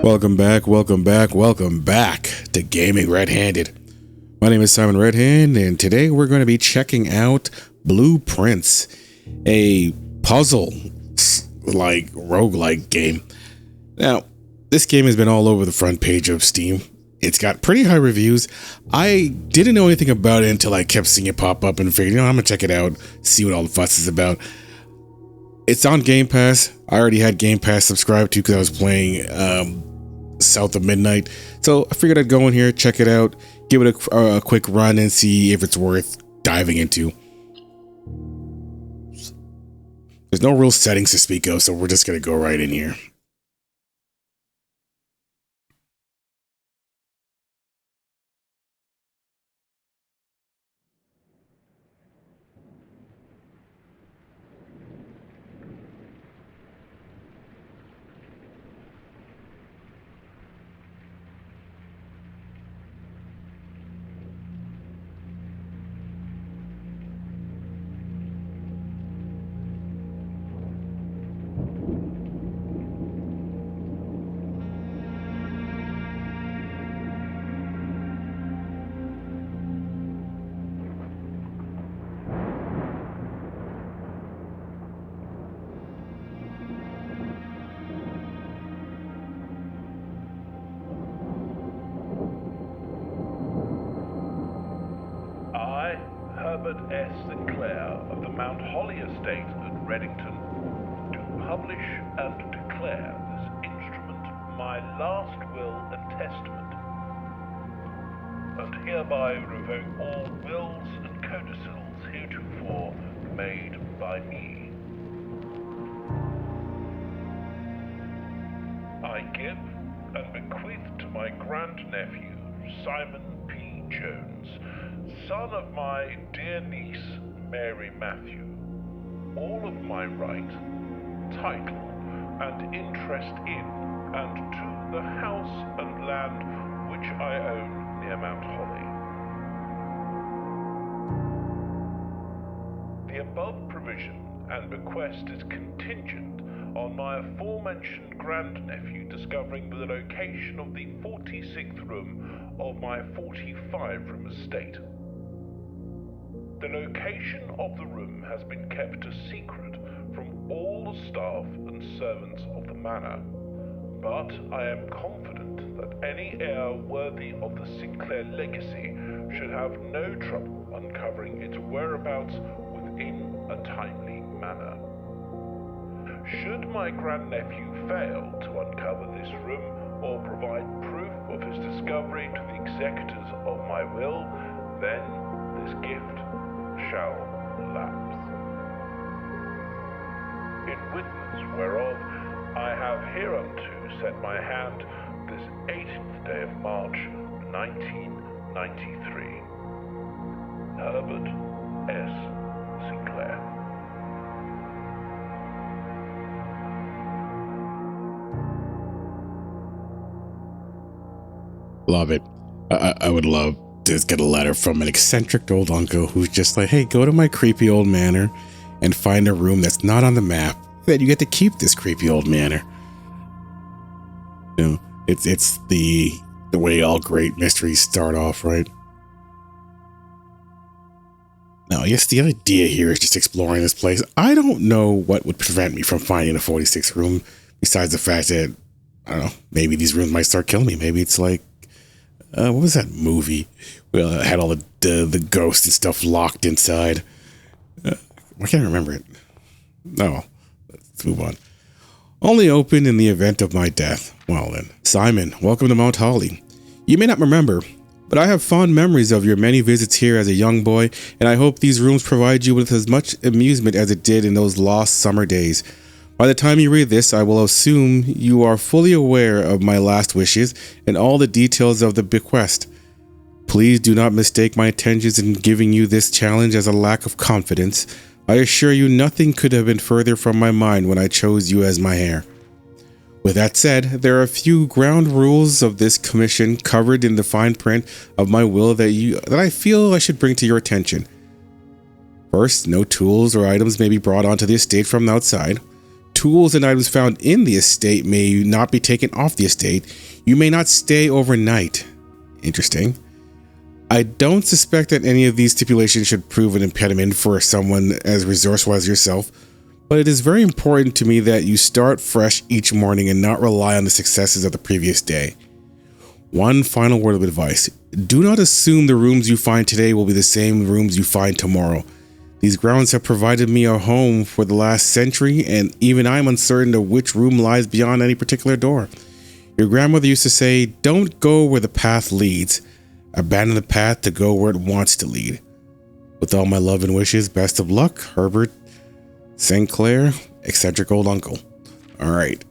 Welcome back to Gaming Red-Handed. My name is Simon Redhand, and today we're going to be checking out Blueprints, a puzzle like roguelike game. Now, this game has been all over the front page of Steam. It's got pretty high reviews. I didn't know anything about it until I kept seeing it pop up and figured, I'm gonna check it out, see what all the fuss is about. It's on Game Pass. I already had Game Pass subscribed to because I was playing South of Midnight. So I figured I'd go in here, check it out, give it a quick run and see if it's worth diving into. There's no real settings to speak of, so we're just gonna go right in here. Herbert S. Sinclair of the Mount Holly Estate at Reddington, do publish and declare this instrument my last will and testament, and hereby revoke all wills and codicils heretofore made by me. I give and bequeath to my grandnephew, Simon P. Jones, son of my dear niece, Mary Matthew, all of my right, title, and interest in and to the house and land which I own near Mount Holly. The above provision and bequest is contingent on my aforementioned grandnephew discovering the location of the 46th room of my 45-room estate. The location of the room has been kept a secret from all the staff and servants of the manor, but I am confident that any heir worthy of the Sinclair legacy should have no trouble uncovering its whereabouts within a timely manner. Should my grandnephew fail to uncover this room or provide proof of his discovery to the executors of my will, then this gift shall lapse. In witness whereof I have hereunto set my hand this 18th day of March, 1993. Herbert S. Sinclair. Love it. I would love to get a letter from an eccentric old uncle who's just like, hey, go to my creepy old manor and find a room that's not on the map. Then you get to keep this creepy old manor. You know, it's the way all great mysteries start off, right? Now, yes, the idea here is just exploring this place. I don't know what would prevent me from finding a 46th room, besides the fact that, I don't know, maybe these rooms might start killing me. Maybe it's like, what was that movie? Well, it had all the ghosts and stuff locked inside. I can't remember it. No, let's move on. Only open in the event of my death. Well then. Simon, welcome to Mount Holly. You may not remember, but I have fond memories of your many visits here as a young boy, and I hope these rooms provide you with as much amusement as it did in those lost summer days. By the time you read this, I will assume you are fully aware of my last wishes and all the details of the bequest. Please do not mistake my intentions in giving you this challenge as a lack of confidence. I assure you nothing could have been further from my mind when I chose you as my heir. With that said, there are a few ground rules of this commission covered in the fine print of my will that I feel I should bring to your attention. First, no tools or items may be brought onto the estate from outside. tools and items found in the estate may not be taken off the estate. You may not stay overnight. Interesting. I don't suspect that any of these stipulations should prove an impediment for someone as resourceful as yourself, but it is very important to me that you start fresh each morning and not rely on the successes of the previous day. One final word of advice. Do not assume the rooms you find today will be the same rooms you find tomorrow. These grounds have provided me a home for the last century, and even I am uncertain of which room lies beyond any particular door. Your grandmother used to say, "Don't go where the path leads. Abandon the path to go where it wants to lead." With all my love and wishes, best of luck, Herbert St. Clair, eccentric old uncle. All right.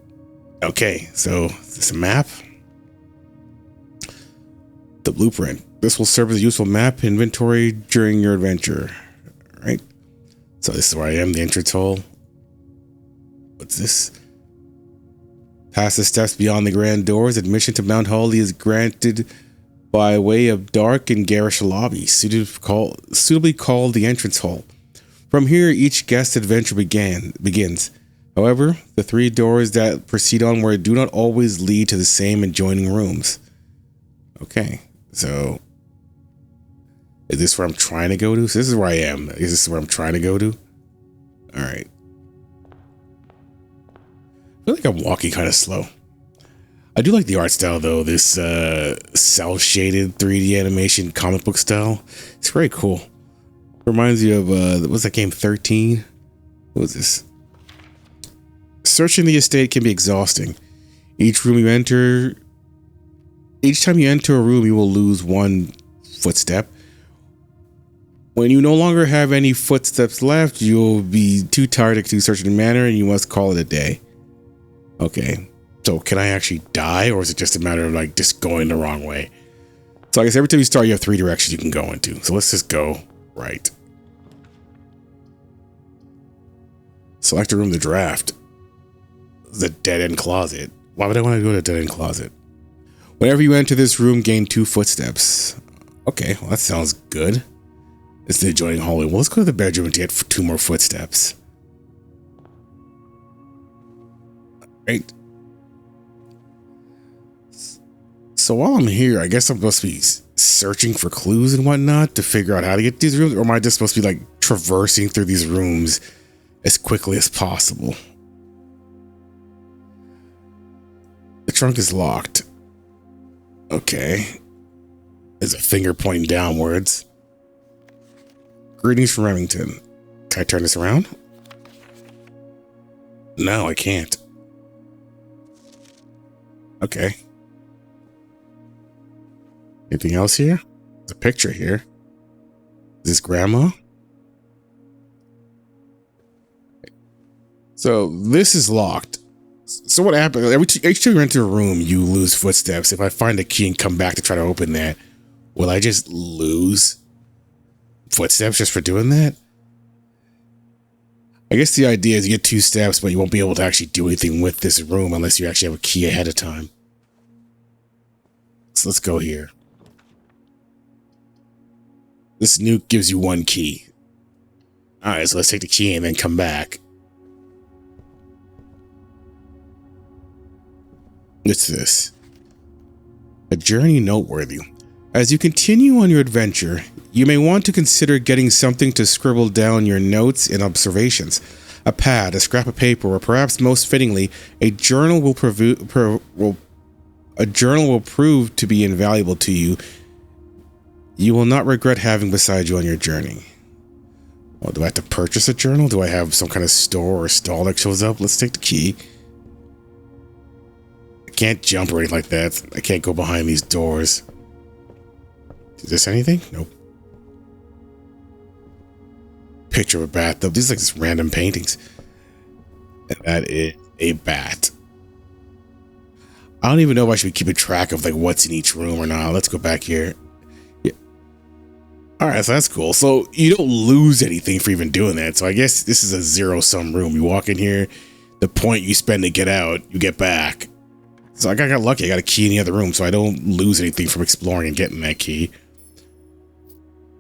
Okay, so is this a map? The blueprint. This will serve as a useful map inventory during your adventure. All right. So this is where I am, the entrance hole. What's this? Past the steps beyond the grand doors, admission to Mount Holly is granted by way of dark and garish lobby, suitably called the entrance hall. From here, each guest adventure begins. However, the 3 doors that proceed onward do not always lead to the same adjoining rooms. Okay, so is this where I'm trying to go to? So this is where I am. Is this where I'm trying to go to? All right. I feel like I'm walking kind of slow. I do like the art style though, this cel-shaded 3D animation comic book style. It's very cool. Reminds you of, what's that game, 13? What was this? Searching the estate can be exhausting. Each time you enter a room, you will lose 1 footstep. When you no longer have any footsteps left, you'll be too tired to search the manor and you must call it a day. Okay. So can I actually die, or is it just a matter of like just going the wrong way? So I guess every time you start, you have 3 directions you can go into. So let's just go right. Select a room to draft. The dead-end closet. Why would I want to go to a dead-end closet? Whenever you enter this room, gain 2 footsteps. Okay, well that sounds good. It's the adjoining hallway. Well, let's go to the bedroom and get 2 more footsteps. Right. So while I'm here, I guess I'm supposed to be searching for clues and whatnot to figure out how to get to these rooms, or am I just supposed to be like traversing through these rooms as quickly as possible? The trunk is locked. Okay. There's a finger pointing downwards. Greetings from Remington. Can I turn this around? No, I can't. Okay. Anything else here? There's a picture here. Is this grandma? So this is locked. So what happens? Each time you enter a room, you lose footsteps. If I find a key and come back to try to open that, will I just lose footsteps just for doing that? I guess the idea is you get 2 steps, but you won't be able to actually do anything with this room unless you actually have a key ahead of time. So let's go here. This nuke gives you 1 key. Alright, so let's take the key and then come back. What's this? A journey noteworthy. As you continue on your adventure, you may want to consider getting something to scribble down your notes and observations. A pad, a scrap of paper, or perhaps most fittingly, a journal will prove to be invaluable to you. You will not regret having beside you on your journey. Well, do I have to purchase a journal? Do I have some kind of store or stall that shows up? Let's take the key. I can't jump or anything like that. I can't go behind these doors. Is this anything? Nope. Picture of a bathtub. These are like just random paintings. And that is a bat. I don't even know if I should be keeping track of like what's in each room or not. Let's go back here. Yeah. All right, so that's cool. So you don't lose anything for even doing that. So I guess this is a zero-sum room. You walk in here, the point you spend to get out, you get back. So I got lucky. I got a key in the other room, so I don't lose anything from exploring and getting that key.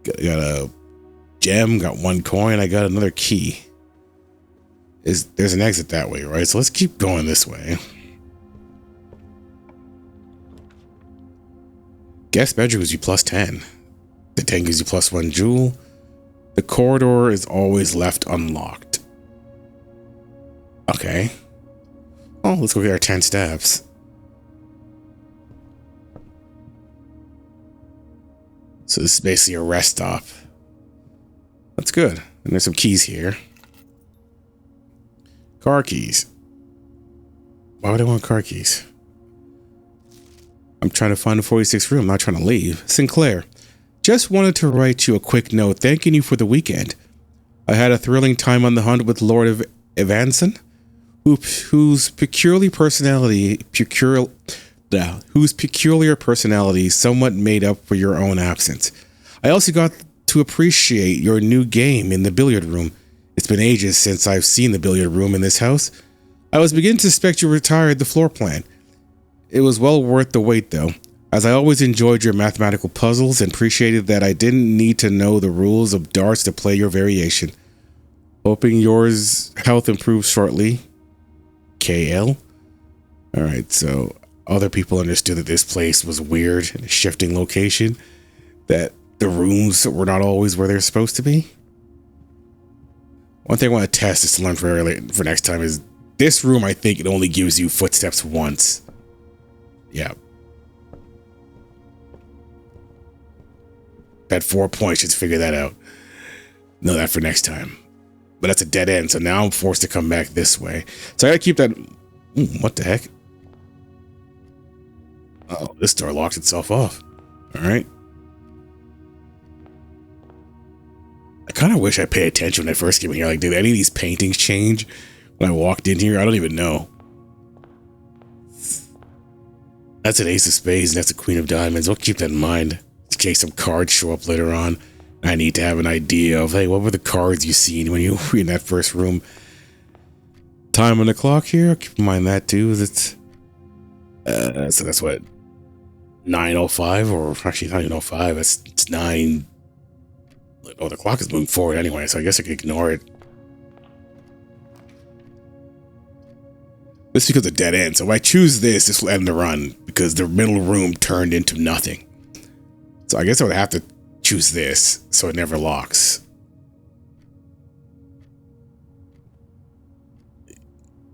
Got a gem, got 1 coin, I got another key. There's an exit that way, right? So let's keep going this way. Guest bedroom gives you plus 10. The 10 gives you plus 1 jewel. The corridor is always left unlocked. Okay. Oh, let's go get our 10 steps. So this is basically a rest stop. That's good. And there's some keys here. Car keys. Why would I want car keys? I'm trying to find the 46th room, not trying to leave. Sinclair, just wanted to write you a quick note thanking you for the weekend. I had a thrilling time on the hunt with Lord Evanson, whose peculiar personality somewhat made up for your own absence. I also got to appreciate your new game in the billiard room. It's been ages since I've seen the billiard room in this house. I was beginning to suspect you retired the floor plan. It was well worth the wait, though, as I always enjoyed your mathematical puzzles and appreciated that I didn't need to know the rules of darts to play your variation. Hoping yours health improves shortly. KL. Alright, so other people understood that this place was weird and a shifting location, that the rooms were not always where they're supposed to be. One thing I want to test is to learn for next time is this room, I think it only gives you footsteps once. Yeah. At 4 points, just figure that out. Know that for next time. But that's a dead end, so now I'm forced to come back this way. So I gotta keep that... what the heck? Oh, this door locks itself off. Alright. I kind of wish I paid attention when I first came in here. Like, did any of these paintings change when I walked in here? I don't even know. That's an ace of spades, and that's a queen of diamonds. I'll keep that in mind in case some cards show up later on. I need to have an idea of, hey, what were the cards you seen when you were in that first room? Time on the clock here. I'll keep in mind that too. It's so that's what 9:05, or actually 9:05. It's 9. Oh, the clock is moving forward anyway, so I guess I can ignore it. This is because of dead end. So if I choose this will end the run because the middle room turned into nothing. So I guess I would have to choose this so it never locks.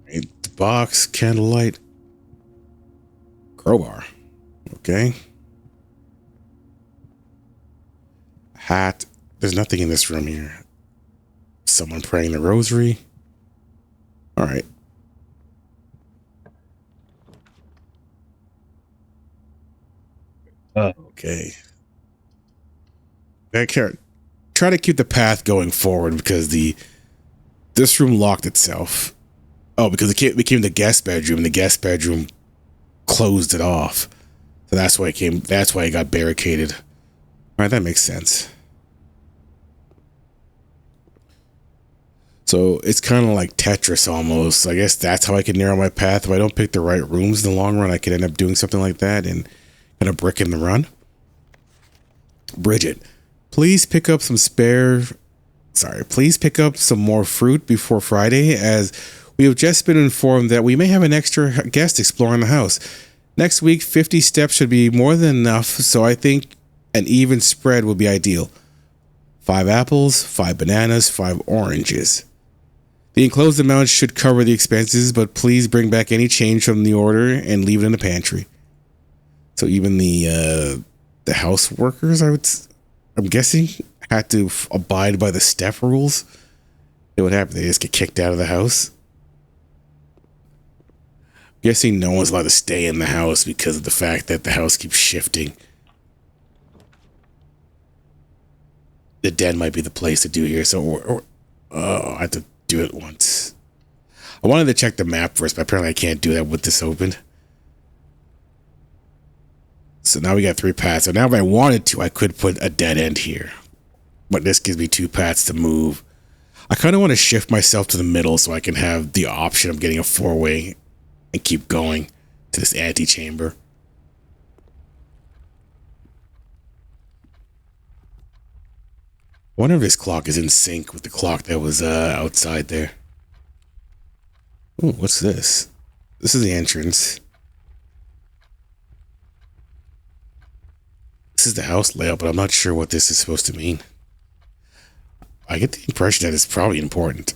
The box, candlelight, crowbar. Okay. Hat. There's nothing in this room here. Someone praying the rosary. All right. Okay. I can't try to keep the path going forward because this room locked itself. Oh, because it became the guest bedroom, and the guest bedroom closed it off. So that's why it got barricaded. All right, that makes sense. So it's kind of like Tetris almost. I guess that's how I can narrow my path. If I don't pick the right rooms in the long run, I could end up doing something like that and kind of brick in the run. Bridget, please pick up some more fruit before Friday, as we have just been informed that we may have an extra guest exploring the house. Next week, 50 steps should be more than enough, so I think an even spread would be ideal. 5 apples, 5 bananas, 5 oranges. The enclosed amount should cover the expenses, but please bring back any change from the order and leave it in the pantry. So even the house workers, I'm guessing, had to abide by the step rules. What happened? They just get kicked out of the house. I'm guessing no one's allowed to stay in the house because of the fact that the house keeps shifting. The den might be the place to do here. So, I have to do it once. I wanted to check the map first, but apparently I can't do that with this open. So now we got 3 paths. So now if I wanted to, I could put a dead end here. But this gives me 2 paths to move. I kind of want to shift myself to the middle so I can have the option of getting a 4-way and keep going to this antechamber. I wonder if this clock is in sync with the clock that was outside there. Oh, what's this? This is the entrance. This is the house layout, but I'm not sure what this is supposed to mean. I get the impression that it's probably important.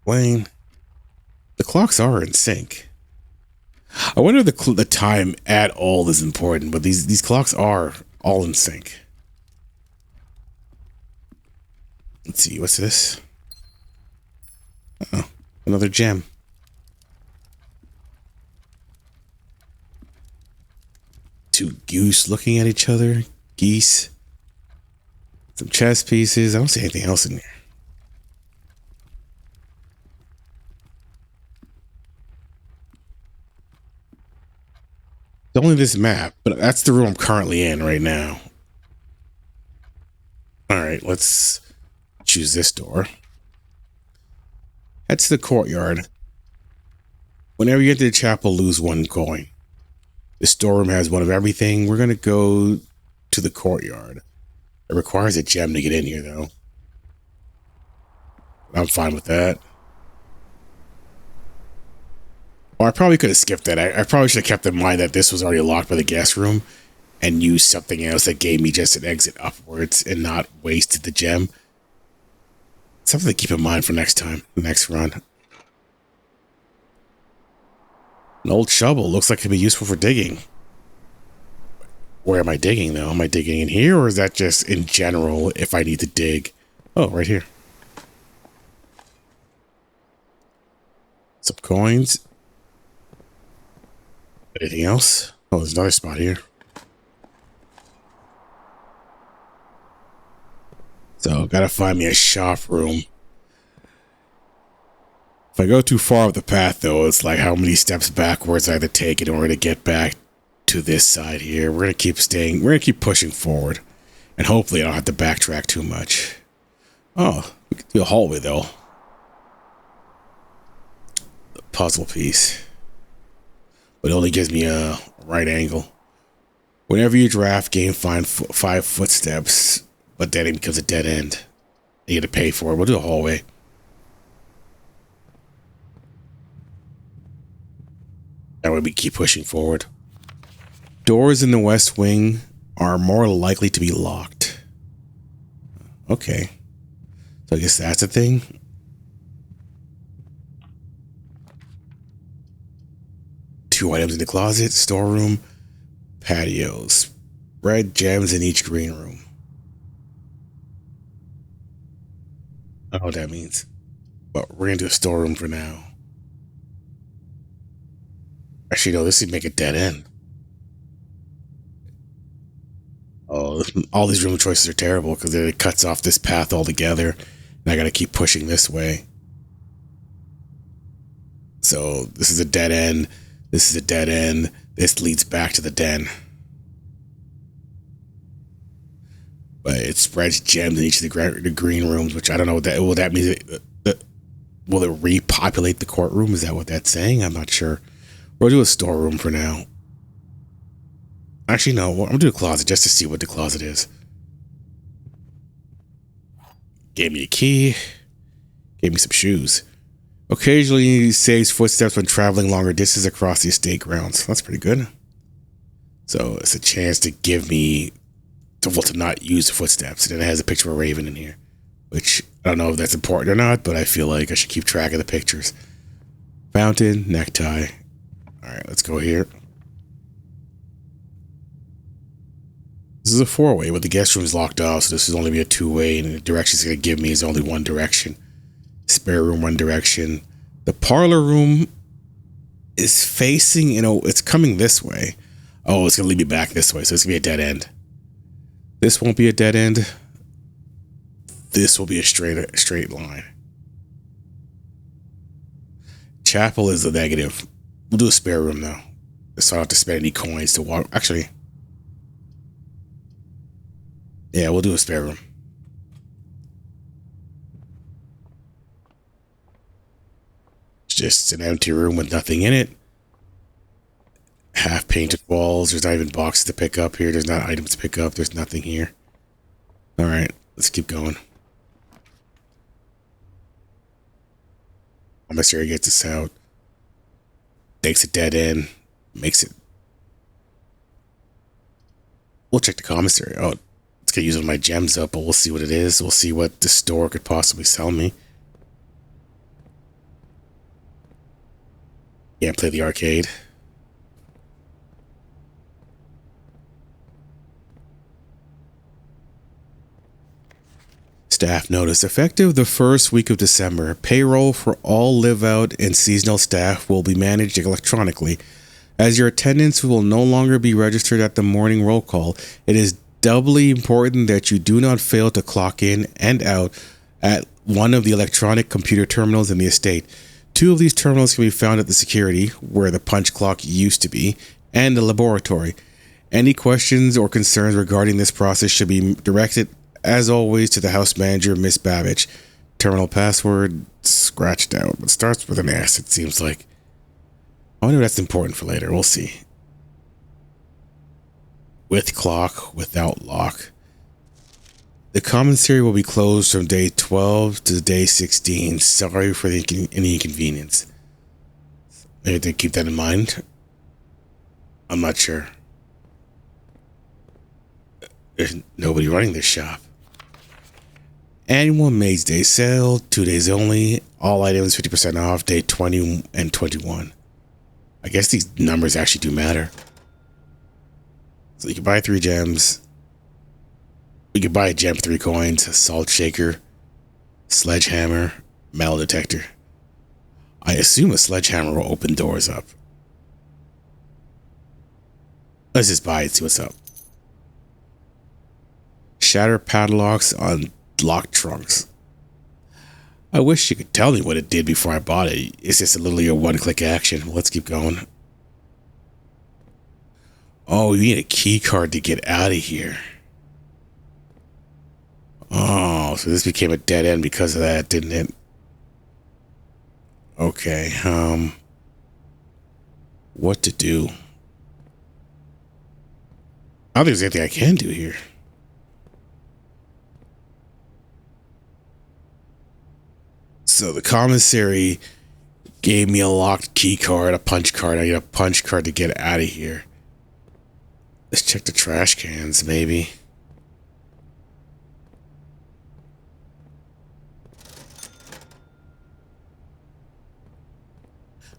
Wayne, the clocks are in sync. I wonder if the time at all is important, but these clocks are all in sync. Let's see, what's this? Oh, another gem. Two goose looking at each other. Geese. Some chess pieces. I don't see anything else in here. It's only this map, but that's the room I'm currently in right now. Alright, let's choose this door. Head to the courtyard. Whenever you enter the chapel, lose one coin. The storeroom has one of everything. We're going to go to the courtyard. It requires a gem to get in here, though. I'm fine with that. Or I probably could have skipped that. I probably should have kept in mind that this was already locked by the guest room and used something else that gave me just an exit upwards and not wasted the gem. Something to keep in mind for next time, the next run. An old shovel looks like it could be useful for digging. Where am I digging, though? Am I digging in here, or is that just in general if I need to dig? Oh, right here. Some coins. Anything else? Oh, there's another spot here. So, gotta find me a shop room. If I go too far up the path, though, it's like how many steps backwards I have to take in order to get back to this side here. We're gonna keep staying. We're gonna keep pushing forward, and hopefully I don't have to backtrack too much. Oh, we can do a hallway though. The puzzle piece, but it only gives me a right angle. Whenever you draft, gain 5 footsteps, but then it becomes a dead end. You get to pay for it. We'll do a hallway. That way we keep pushing forward. Doors in the west wing are more likely to be locked. Okay. So I guess that's a thing. Two items in the closet, storeroom, patios. Red gems in each green room. I don't know what that means. But we're going to do a storeroom for now. Actually, no, this would make a dead end. Oh, all these room choices are terrible because it cuts off this path altogether. And I got to keep pushing this way. So this is a dead end. This is a dead end. This leads back to the den. But it spreads gems in each of the green rooms, which I don't know what that will that mean. Will it repopulate the courtroom? Is that what that's saying? I'm not sure. We'll do a storeroom for now. Actually, no. I'm gonna do a closet just to see what the closet is. Gave me a key. Gave me some shoes. Occasionally saves footsteps when traveling longer distances across the estate grounds. That's pretty good. So it's a chance to give me to not use the footsteps. And then it has a picture of a raven in here, which I don't know if that's important or not, but I feel like I should keep track of the pictures. Fountain, necktie. All right, let's go here. This is a 4-way, but the guest room is locked off, so this is only be a 2-way, and the direction it's going to give me is only one direction. Spare room, one direction. The parlor room is facing, it's coming this way. Oh, it's going to lead me back this way, so it's going to be a dead end. This won't be a dead end. This will be a straight line. Chapel is a negative. We'll do a spare room, though. So I don't have to spend any coins to walk. Actually, yeah, we'll do a spare room. It's just an empty room with nothing in it. Half painted walls. There's not even boxes to pick up here. There's not items to pick up. There's nothing here. All right, let's keep going. Commissary gets us out, takes a dead end, makes it. We'll check the commissary out. Let's get using my gems up, but we'll see what it is. We'll see what the store could possibly sell me. Can't play the arcade. Staff notice. Effective the first week of December, payroll for all live-out and seasonal staff will be managed electronically. As your attendance will no longer be registered at the morning roll call, it is doubly important that you do not fail to clock in and out at one of the electronic computer terminals in the estate. 2 of these terminals can be found at the security, where the punch clock used to be, and the laboratory. Any questions or concerns regarding this process should be directed, as always, to the house manager, Miss Babbage. Terminal password scratched out, but starts with an S, it seems like. I wonder if that's important for later. We'll see. With clock, without lock. The commissary will be closed from day 12 to day 16. Sorry for any inconvenience. Maybe they keep that in mind. I'm not sure. There's nobody running this shop. Annual Maid's Day sale, 2 days only. All items 50% off, day 20 and 21. I guess these numbers actually do matter. So you can buy 3 gems. You can buy a gem for 3 coins, a salt shaker, sledgehammer, metal detector. I assume a sledgehammer will open doors up. Let's just buy it, see what's up. Shatter padlocks on lock trunks. I wish you could tell me what it did before I bought it. It's just literally a one-click action. Let's keep going. Oh, you need a key card to get out of here. Oh, so this became a dead end because of that, didn't it? Okay, what to do? I don't think there's anything I can do here. So the commissary gave me a locked key card, a punch card. I get a punch card to get out of here. Let's check the trash cans, maybe.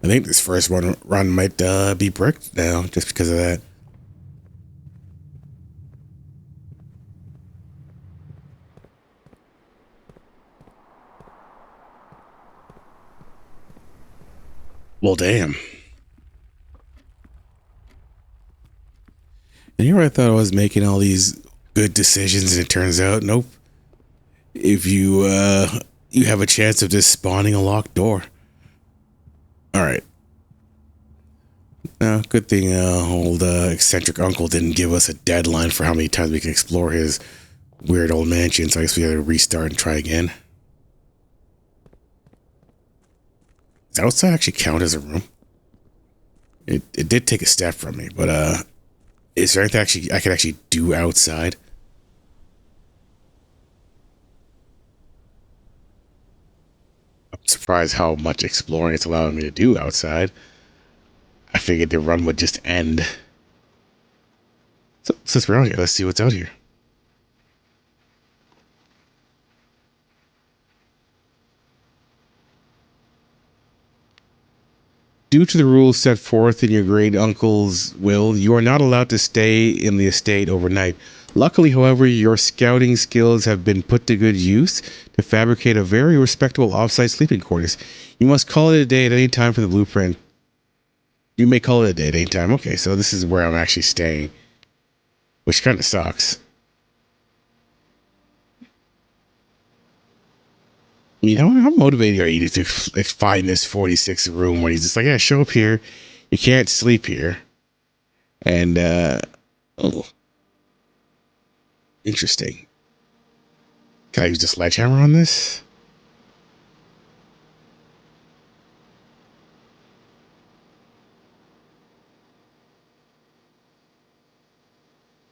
I think this first run might be bricked now, just because of that. Well, damn. And here I thought I was making all these good decisions, and it turns out, nope. If you you have a chance of just spawning a locked door. All right. Good thing old eccentric uncle didn't give us a deadline for how many times we can explore his weird old mansion, so I guess we gotta restart and try again. Does outside actually count as a room? It did take a step from me, but is there anything I could actually do outside? I'm surprised how much exploring it's allowing me to do outside. I figured the run would just end. So since we're out here, let's see what's out here. Due to the rules set forth in your great uncle's will, you are not allowed to stay in the estate overnight. Luckily, however, your scouting skills have been put to good use to fabricate a very respectable off-site sleeping quarters. You must call it a day at any time for the blueprint. You may call it a day at any time. Okay, so this is where I'm actually staying, which kind of sucks. You know, how motivated are you to find this 46 room when he's just like, yeah, show up here. You can't sleep here. And, oh, interesting. Can I use the sledgehammer on this?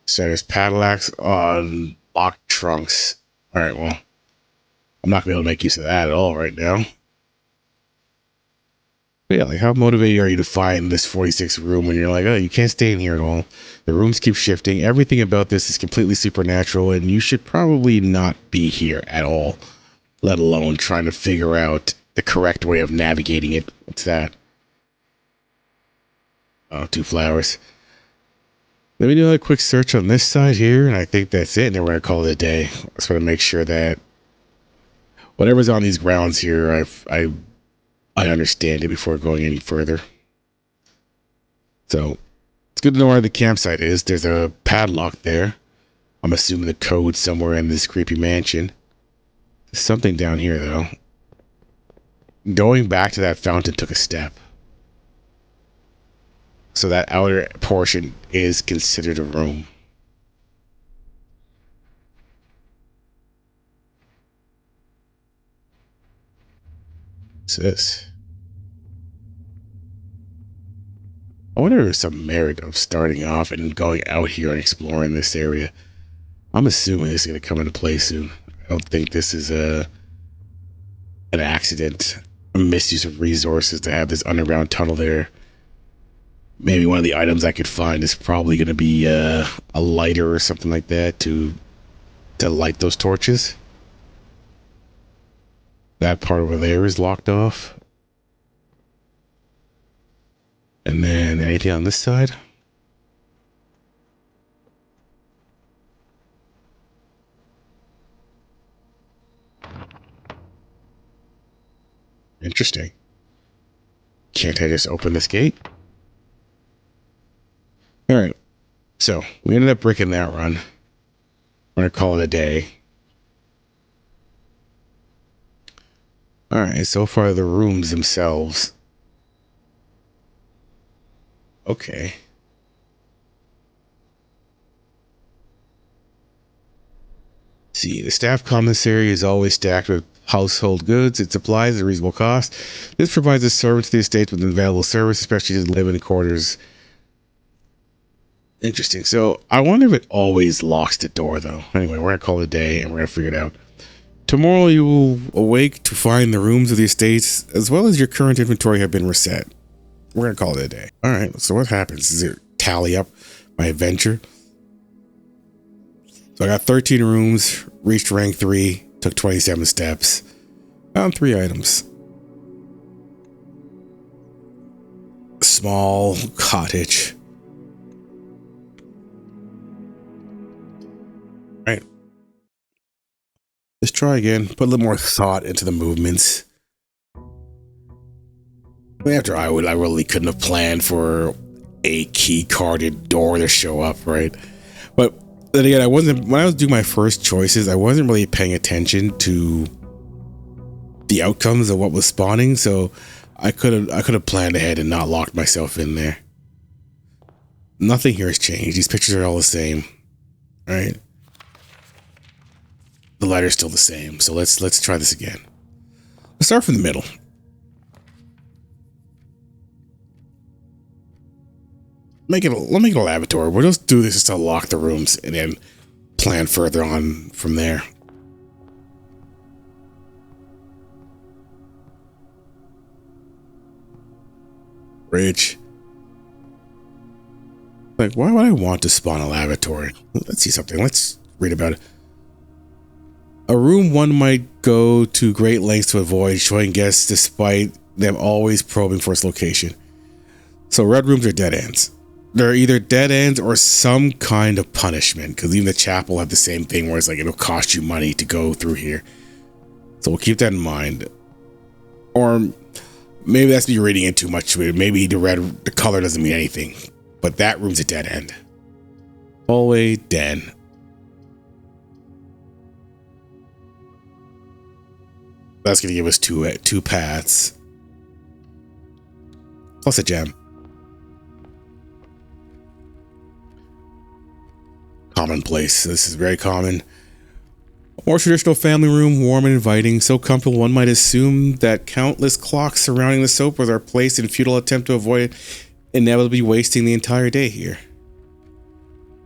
So there's padlocks on locked trunks. All right, well, I'm not going to be able to make use of that at all right now. But yeah, like how motivated are you to find this 46 room when you're like, oh, you can't stay in here at all. The rooms keep shifting. Everything about this is completely supernatural, and you should probably not be here at all, let alone trying to figure out the correct way of navigating it. What's that? Oh, 2 flowers. Let me do a quick search on this side here, and I think that's it, and then we're going to call it a day. I just want to make sure that whatever's on these grounds here, I understand it before going any further. So, it's good to know where the campsite is. There's a padlock there. I'm assuming the code's somewhere in this creepy mansion. There's something down here, though. Going back to that fountain took a step. So that outer portion is considered a room. What's this? I wonder if there's some merit of starting off and going out here and exploring this area. I'm assuming this is going to come into play soon. I don't think this is an accident, a misuse of resources to have this underground tunnel there. Maybe one of the items I could find is probably going to be a lighter or something like that to light those torches. That part over there is locked off. And then anything on this side? Interesting. Can't I just open this gate? Alright. So, we ended up breaking that run. We're going to call it a day. Alright, so far the rooms themselves. Okay. See, the staff commissary is always stacked with household goods and supplies at a reasonable cost. This provides a service to the estate with an available service, especially to the living quarters. Interesting. So, I wonder if it always locks the door, though. Anyway, we're going to call it a day, and we're going to figure it out. Tomorrow, you will awake to find the rooms of the estates, as well as your current inventory, have been reset. We're going to call it a day. All right, so what happens? Does it tally up my adventure? So I got 13 rooms, reached rank 3, took 27 steps, found 3 items. Small cottage. All right. Let's try again. Put a little more thought into the movements. After I really couldn't have planned for a key carded door to show up, right? But then again, when I was doing my first choices, I wasn't really paying attention to the outcomes of what was spawning, so I could have planned ahead and not locked myself in there. Nothing here has changed. These pictures are all the same, right? The letter's still the same, so let's try this again. Let's start from the middle. Let me make it a laboratory. We'll just do this just to lock the rooms and then plan further on from there. Bridge. Like, why would I want to spawn a laboratory? Let's see something. Let's read about it. A room one might go to great lengths to avoid, showing guests despite them always probing for its location. So red rooms are dead ends. They're either dead ends or some kind of punishment, because even the chapel have the same thing where it's like it'll cost you money to go through here. So we'll keep that in mind. Or maybe that's me reading in too much to it. Maybe the color doesn't mean anything. But that room's a dead end. Hallway, den. That's gonna give us two paths. Plus a gem. Commonplace. This is very common. A more traditional family room, warm and inviting, so comfortable one might assume that countless clocks surrounding the sofas are placed in futile attempt to avoid inevitably wasting the entire day here.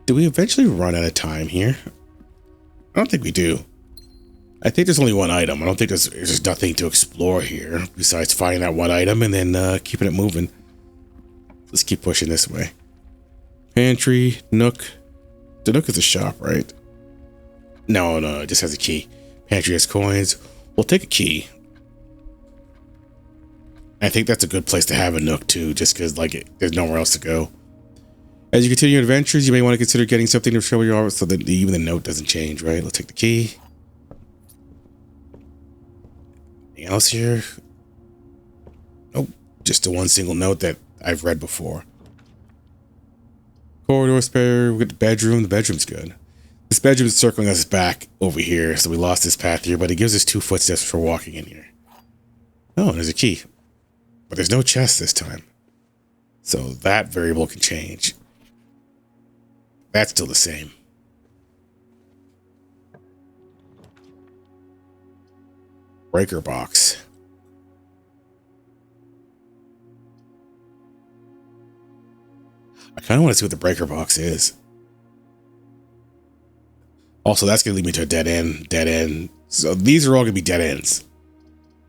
Do we eventually run out of time here? I don't think we do. I think there's only one item. I don't think there's nothing to explore here besides finding that one item and then keeping it moving. Let's keep pushing this way. Pantry, Nook. The Nook is a shop, right? No, it just has a key. Pantry has coins. We'll take a key. I think that's a good place to have a Nook too, just because like there's nowhere else to go. As you continue your adventures, you may want to consider getting something to show your so that even the note doesn't change, right? Let's take the key. Anything else here? Nope. Just the one single note that I've read before. Corridor spare. We get the bedroom. The bedroom's good. This bedroom is circling us back over here, so we lost this path here, but it gives us 2 footsteps for walking in here. Oh, there's a key. But there's no chest this time. So that variable can change. That's still the same. Breaker box. I kind of want to see what the breaker box is. Also, that's going to lead me to a dead end. Dead end. So these are all going to be dead ends.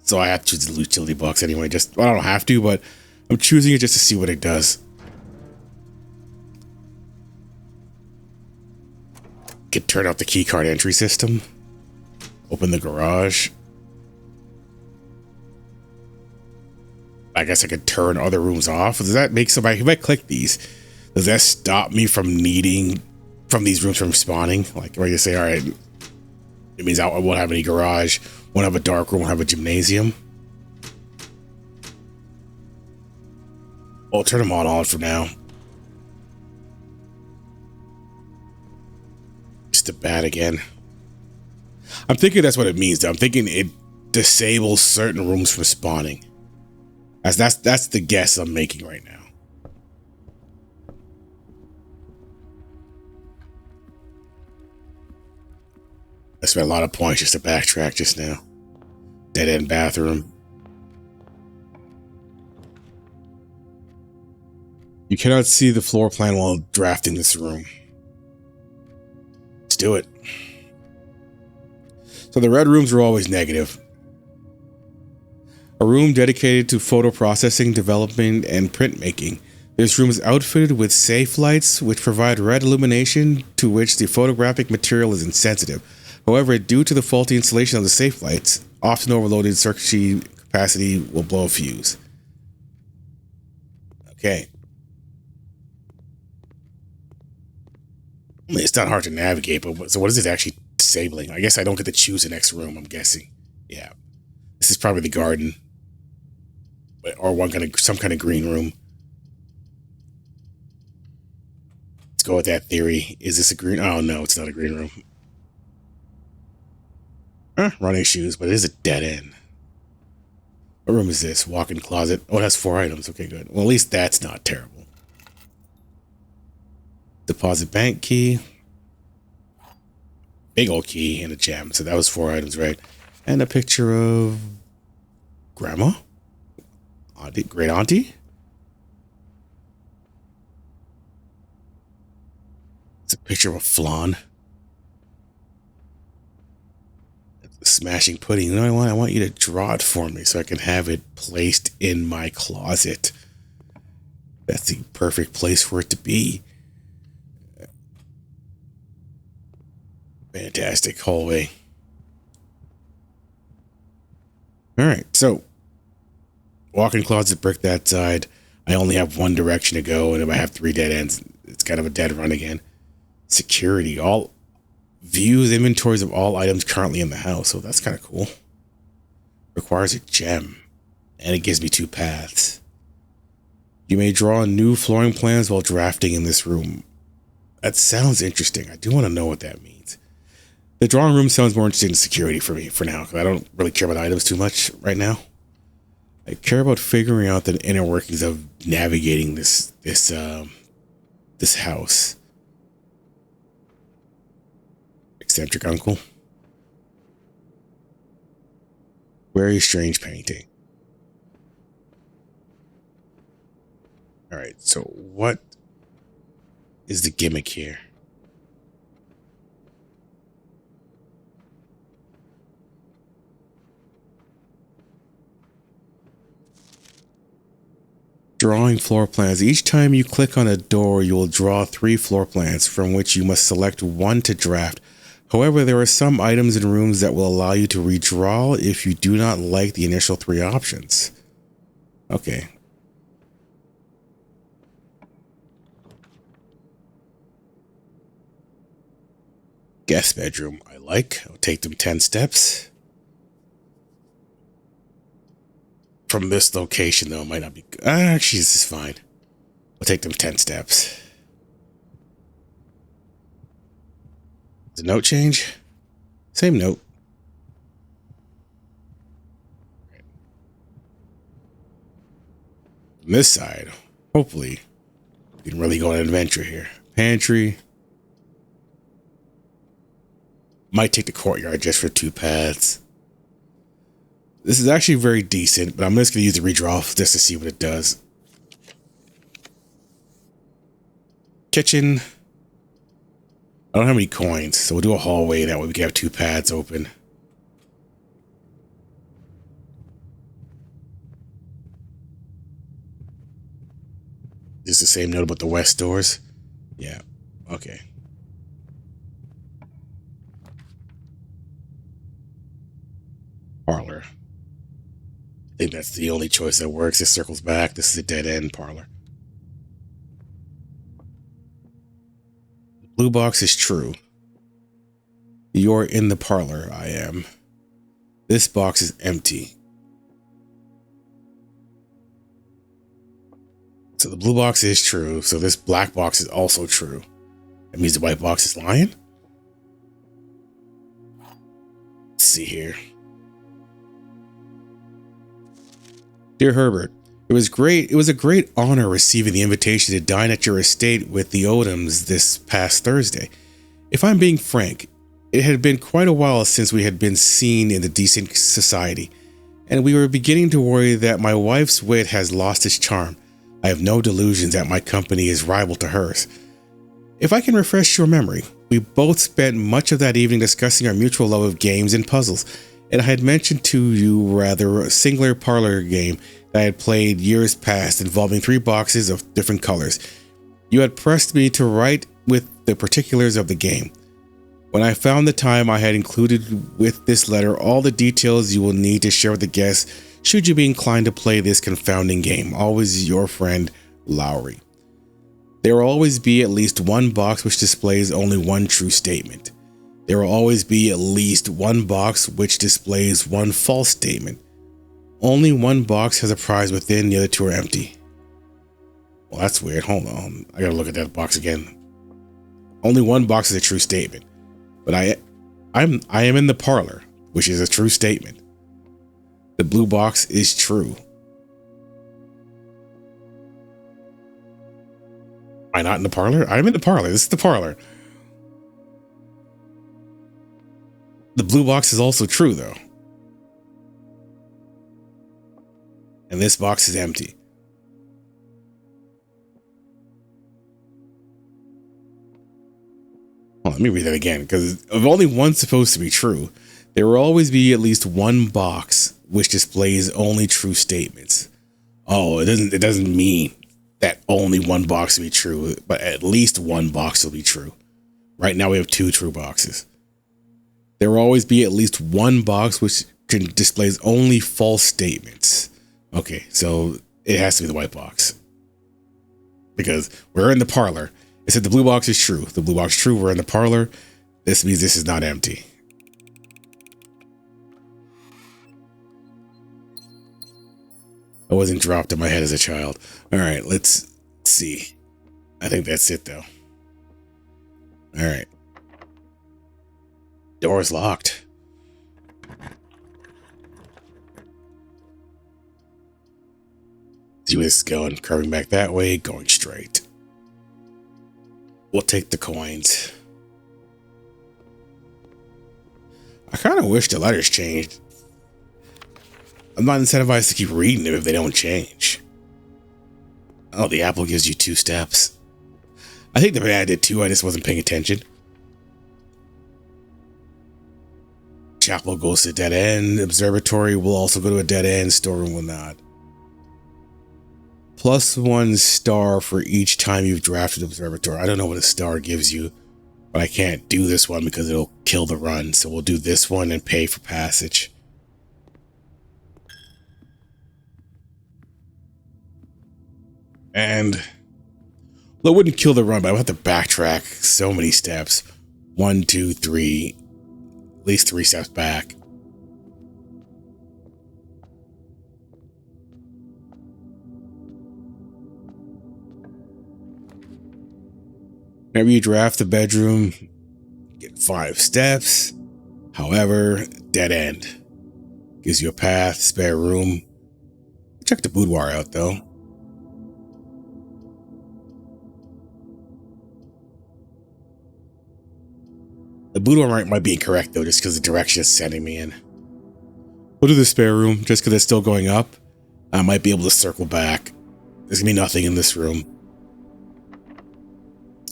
So I have to choose the utility box anyway. I don't have to, but I'm choosing it just to see what it does. Could turn off the keycard entry system. Open the garage. I guess I could turn other rooms off. Does that make somebody, if I click these, does that stop me from needing from these rooms from spawning? Like, where you say, all right, it means I won't have any garage, won't have a dark room, won't have a gymnasium. I'll turn them all on for now. Just a bat again. I'm thinking that's what it means, though. I'm thinking it disables certain rooms from spawning. That's the guess I'm making right now. I spent a lot of points just to backtrack just now. Dead end bathroom. You cannot see the floor plan while drafting this room. Let's do it. So the red rooms are always negative. A room dedicated to photo processing, development, and printmaking. This room is outfitted with safe lights, which provide red illumination to which the photographic material is insensitive. However, due to the faulty installation of the safe lights, often overloaded circuitry capacity will blow a fuse. Okay. I mean, it's not hard to navigate, but so what is it actually disabling? I guess I don't get to choose the next room, I'm guessing. Yeah. This is probably the garden. Or some kind of green room. Let's go with that theory. Is this a green? Oh, no, it's not a green room. Running shoes, but it is a dead end. What room is this? Walk-in closet. Oh, it has 4 items. Okay, good. Well, at least that's not terrible. Deposit bank key. Big old key and a gem. So that was 4 items, right? And a picture of grandma? Auntie, great auntie? It's a picture of a flan. Smashing pudding. You know what I want? I want you to draw it for me so I can have it placed in my closet. That's the perfect place for it to be. Fantastic hallway. All right, so walk-in closet, brick that side. I only have one direction to go, and if I have 3 dead ends, it's kind of a dead run again. Security. All views inventories of all items currently in the house. So that's kind of cool. Requires a gem. And it gives me 2 paths. You may draw new flooring plans while drafting in this room. That sounds interesting. I do want to know what that means. The drawing room sounds more interesting than security for me for now, because I don't really care about items too much right now. I care about figuring out the inner workings of navigating this house. Eccentric uncle. Very strange painting. All right, so what is the gimmick here? Drawing floor plans. Each time you click on a door, you will draw 3 floor plans from which you must select one to draft. However, there are some items in rooms that will allow you to redraw if you do not like the initial 3 options. Okay. Guest bedroom. I like. I'll take them 10 steps. From this location, though, it might not be good. Actually, this is fine. I'll take them 10 steps. The note change? Same note. On this side, hopefully, we can really go on an adventure here. Pantry. Might take the courtyard just for 2 paths. This is actually very decent, but I'm just going to use the redraw just to see what it does. Kitchen. I don't have any coins, so we'll do a hallway. That way we can have 2 paths open. Is the same note about the west doors? Yeah. Okay. Parlor. I think that's the only choice that works. It circles back. This is a dead end parlor. The blue box is true. You're in the parlor. I am. This box is empty. So the blue box is true. So this black box is also true. That means the white box is lying. Let's see here. Dear Herbert, it was great. It was a great honor receiving the invitation to dine at your estate with the Odoms this past Thursday. If I'm being frank, it had been quite a while since we had been seen in the decent society, and we were beginning to worry that my wife's wit has lost its charm. I have no delusions that my company is rival to hers. If I can refresh your memory, we both spent much of that evening discussing our mutual love of games and puzzles, and I had mentioned to you rather a singular parlor game that I had played years past involving 3 boxes of different colors. You had pressed me to write with the particulars of the game. When I found the time, I had included with this letter all the details you will need to share with the guests should you be inclined to play this confounding game. Always your friend, Lowry. There will always be at least 1 box which displays only 1 true statement. There will always be at least 1 box which displays 1 false statement. Only 1 box has a prize within, the other 2 are empty. Well, that's weird. Hold on. I gotta look at that box again. Only 1 box is a true statement. But I am in the parlor, which is a true statement. The blue box is true. Am I not in the parlor? I'm in the parlor. This is the parlor. The blue box is also true, though. And this box is empty. Well, let me read that again, because if only one's supposed to be true, there will always be at least 1 box which displays only true statements. Oh, it doesn't mean that only 1 box will be true, but at least 1 box will be true. Right now we have 2 true boxes. There will always be at least 1 box which displays only false statements. Okay, so it has to be the white box. Because we're in the parlor. It said the blue box is true. The blue box is true. We're in the parlor. This means this is not empty. I wasn't dropped in my head as a child. All right, let's see. I think that's it, though. All right. Door's locked. See where this is going. Curving back that way, going straight. We'll take the coins. I kind of wish the letters changed. I'm not incentivized to keep reading them if they don't change. Oh, the apple gives you 2 steps. I think the banana did too. I just wasn't paying attention. Chapel goes to a dead end. Observatory will also go to a dead end. Storeroom will not. +1 star for each time you've drafted observatory. I don't know what a star gives you, but I can't do this one because it'll kill the run. So we'll do this one and pay for passage. And well, it wouldn't kill the run, but I would have to backtrack so many steps. 1, 2, 3, at least 3 steps back. Whenever you draft the bedroom, get 5 steps. However, dead end. Gives you a path, spare room. Check the boudoir out though. The boudoir might be incorrect though, just because the direction is sending me in. We'll do the spare room, just because it's still going up. I might be able to circle back. There's gonna be nothing in this room.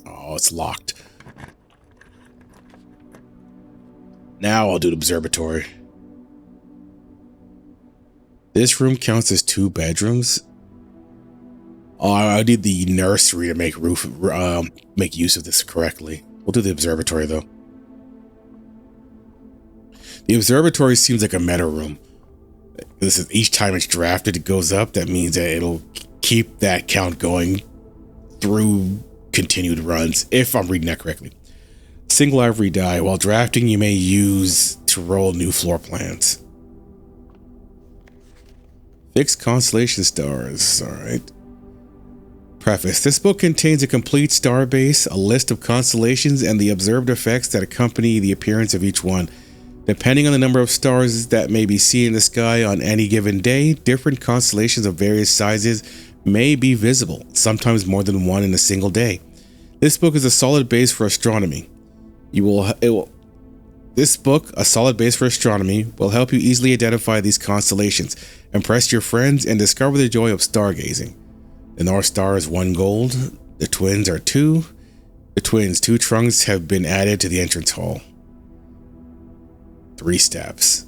Oh, it's locked. Now I'll do the observatory. This room counts as 2 bedrooms. Oh, I need the nursery to make make use of this correctly. We'll do the observatory though. The observatory seems like a meta room. This is each time it's drafted, it goes up. That means that it'll keep that count going through continued runs, if I'm reading that correctly. Single ivory die. While drafting, you may use to roll new floor plans. Fixed constellation stars. Alright. Preface. This book contains a complete star base, a list of constellations, and the observed effects that accompany the appearance of each one. Depending on the number of stars that may be seen in the sky on any given day, different constellations of various sizes may be visible, sometimes more than one in a single day. This book is a solid base for astronomy. This book, a solid base for astronomy, will help you easily identify these constellations, impress your friends, and discover the joy of stargazing. The North Star is 1 gold. The twins are 2. The twins, 2 trunks have been added to the entrance hall. 3 steps.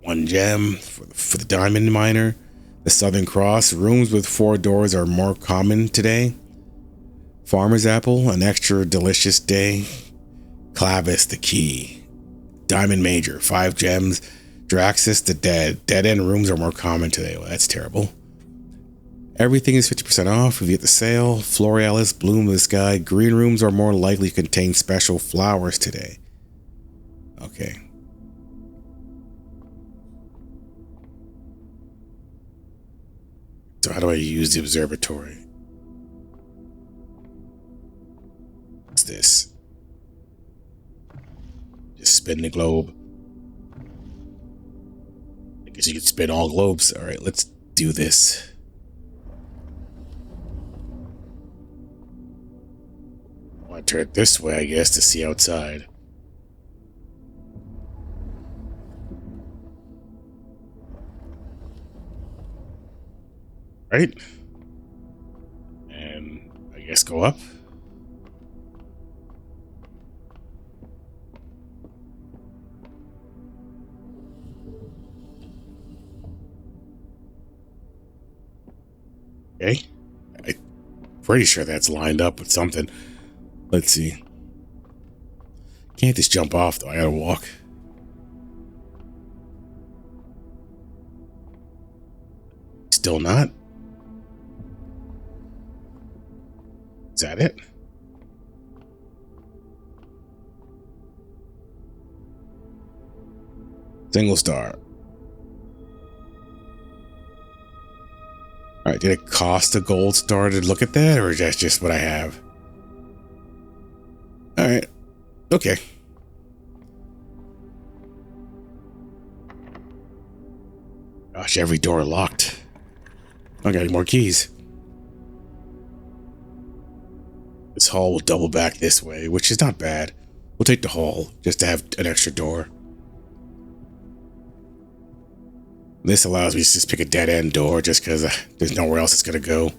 1 gem for the diamond miner. The Southern Cross. Rooms with 4 doors are more common today. Farmer's apple, an extra delicious day. Clavis, the key. Diamond major, 5 gems. Draxus, the dead. Dead end rooms are more common today. Well, that's terrible. Everything is 50% off if you get the sale. Floralis, bloom of the sky. Green rooms are more likely to contain special flowers today. Okay. So how do I use the observatory? What's this? Just spin the globe. I guess you could spin all globes. All right, let's do this. I want to turn it this way, I guess, to see outside. Right? And I guess go up. Okay. I'm pretty sure that's lined up with something. Let's see. Can't just jump off though. I gotta walk. Still not. Is that it? Single star. Alright, did it cost a gold star to look at that, or is that just what I have? Alright. Okay. Gosh, every door locked. I got any more keys. This hall will double back this way, which is not bad. We'll take the hall, just to have an extra door. This allows me to just pick a dead-end door, just because there's nowhere else it's going to go.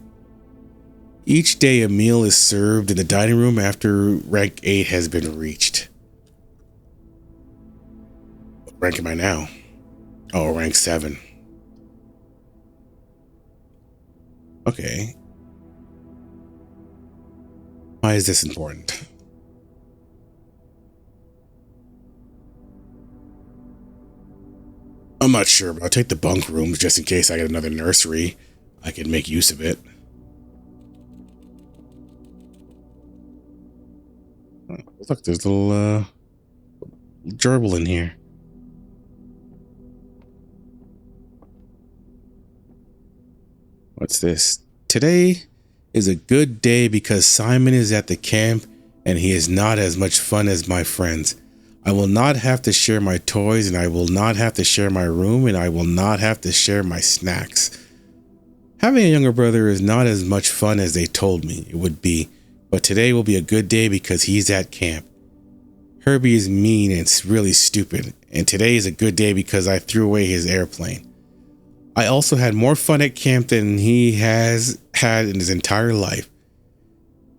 Each day a meal is served in the dining room after rank 8 has been reached. What rank am I now? Oh, rank 7. Okay. Why is this important? I'm not sure, but I'll take the bunk rooms just in case I get another nursery. I can make use of it. Oh, look, there's a little gerbil in here. What's this? Today is a good day because Simon is at the camp and he is not as much fun as my friends. I will not have to share my toys, and I will not have to share my room, and I will not have to share my snacks. Having a younger brother is not as much fun as they told me it would be, but today will be a good day because he's at camp. Herbie is mean and it's really stupid, and today is a good day because I threw away his airplane. I also had more fun at camp than he has had in his entire life.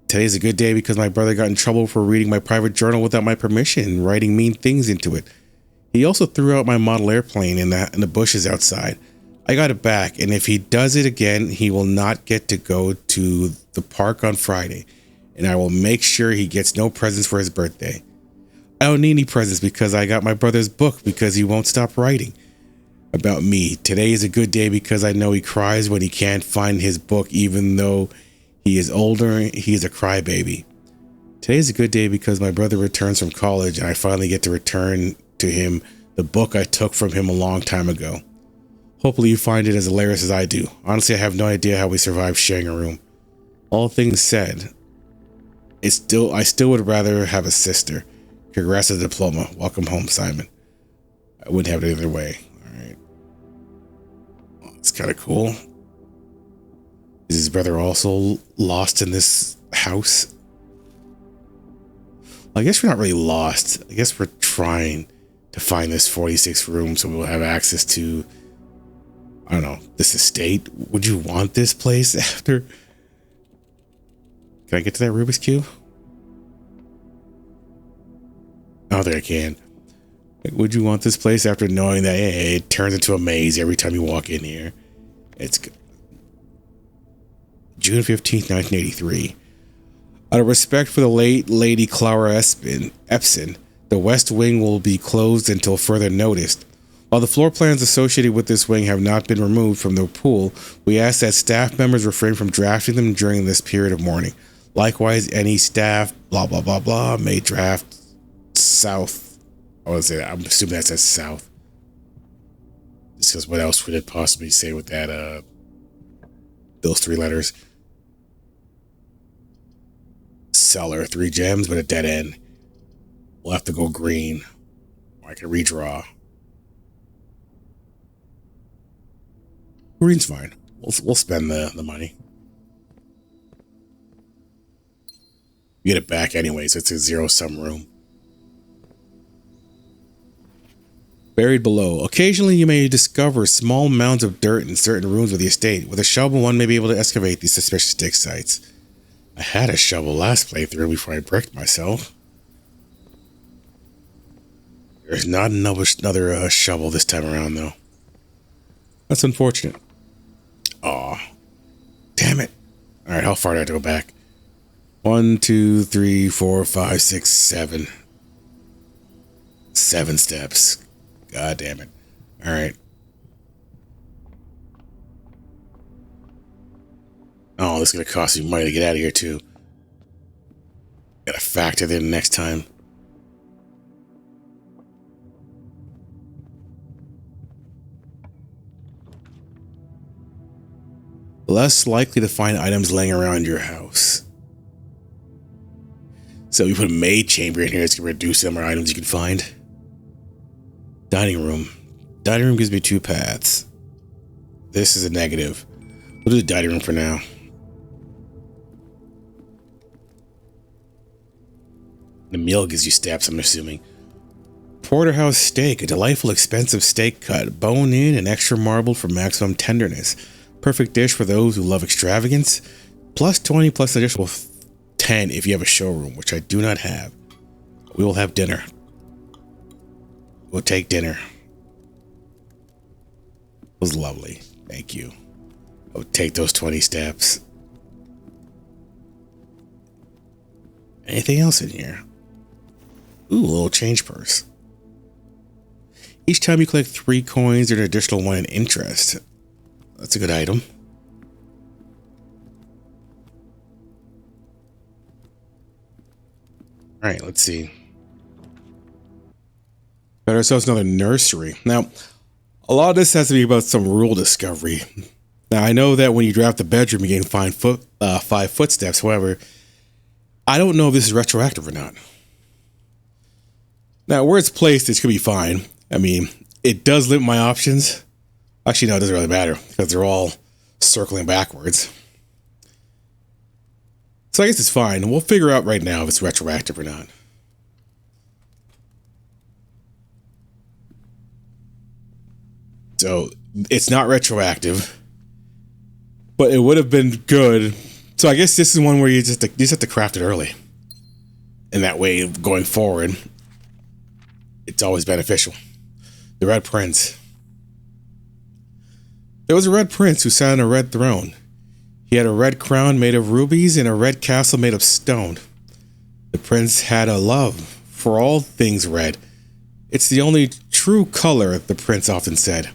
Today's a good day because my brother got in trouble for reading my private journal without my permission and writing mean things into it. He also threw out my model airplane in the bushes outside. I got it back, and if he does it again, he will not get to go to the park on Friday, and I will make sure he gets no presents for his birthday. I don't need any presents because I got my brother's book because he won't stop writing about me. Today is a good day because I know he cries when he can't find his book, even though he is older. He is a crybaby. Today is a good day because my brother returns from college and I finally get to return to him the book I took from him a long time ago. Hopefully you find it as hilarious as I do. Honestly, I have no idea how we survived sharing a room. All things said, I still would rather have a sister. Congrats on the diploma. Welcome home, Simon. I wouldn't have it either way. All right. Well, it's kind of cool. Is his brother also lost in this house? Well, I guess we're not really lost. I guess we're trying to find this 46th room so we'll have access to, I don't know, this estate. Would you want this place after? Can I get to that Rubik's Cube? Oh, there I can. Would you want this place after knowing that hey, it turns into a maze every time you walk in here? It's June 15th, 1983. Out of respect for the late Lady Clara Epson, the West Wing will be closed until further notice. While the floor plans associated with this wing have not been removed from the pool, we ask that staff members refrain from drafting them during this period of mourning. Likewise, any staff, blah, blah, blah, blah, may draft south. I'm assuming that says south. Just because what else would it possibly say with that, those three letters? Cellar, 3 gems, but a dead end. We'll have to go green. Or I can redraw. Green's fine. We'll spend the money. You get it back anyway, so it's a zero-sum room. Buried below. Occasionally you may discover small mounds of dirt in certain rooms of the estate. With a shovel, one may be able to excavate these suspicious dig sites. I had a shovel last playthrough before I bricked myself. There's not another shovel this time around, though. That's unfortunate. Aw. Damn it. Alright, how far do I have to go back? 1, 2, 3, 4, 5, 6, 7. 7 steps. God damn it. Alright. Oh, this is going to cost you money to get out of here, too. Gotta factor that in next time. Less likely to find items laying around your house. So we put a maid chamber in here. It's going to reduce the number of items you can find. Dining room. Dining room gives me 2 paths. This is a negative. We'll do the dining room for now. The meal gives you steps, I'm assuming. Porterhouse steak, a delightful, expensive steak cut, bone in and extra marbled for maximum tenderness. Perfect dish for those who love extravagance. Plus 20 plus an additional 10 if you have a showroom, which I do not have. We will have dinner. We'll take dinner. It was lovely. Thank you. I would take those 20 steps. Anything else in here? Ooh, a little change purse. Each time you collect 3 coins, there's an additional 1 in interest. That's a good item. Alright, let's see. Got ourselves another nursery. Now, a lot of this has to be about some rule discovery. Now, I know that when you draft the bedroom, you gain 5 footsteps. However, I don't know if this is retroactive or not. Now, where it's placed, it could be fine. I mean, it does limit my options. Actually, no, it doesn't really matter because they're all circling backwards. So I guess it's fine. We'll figure out right now if it's retroactive or not. So it's not retroactive, but it would have been good. So I guess this is one where you just have to craft it early. And that way, going forward, it's always beneficial. The Red Prince. There was a Red Prince who sat on a red throne. He had a red crown made of rubies and a red castle made of stone. The prince had a love for all things red. It's the only true color, the prince often said.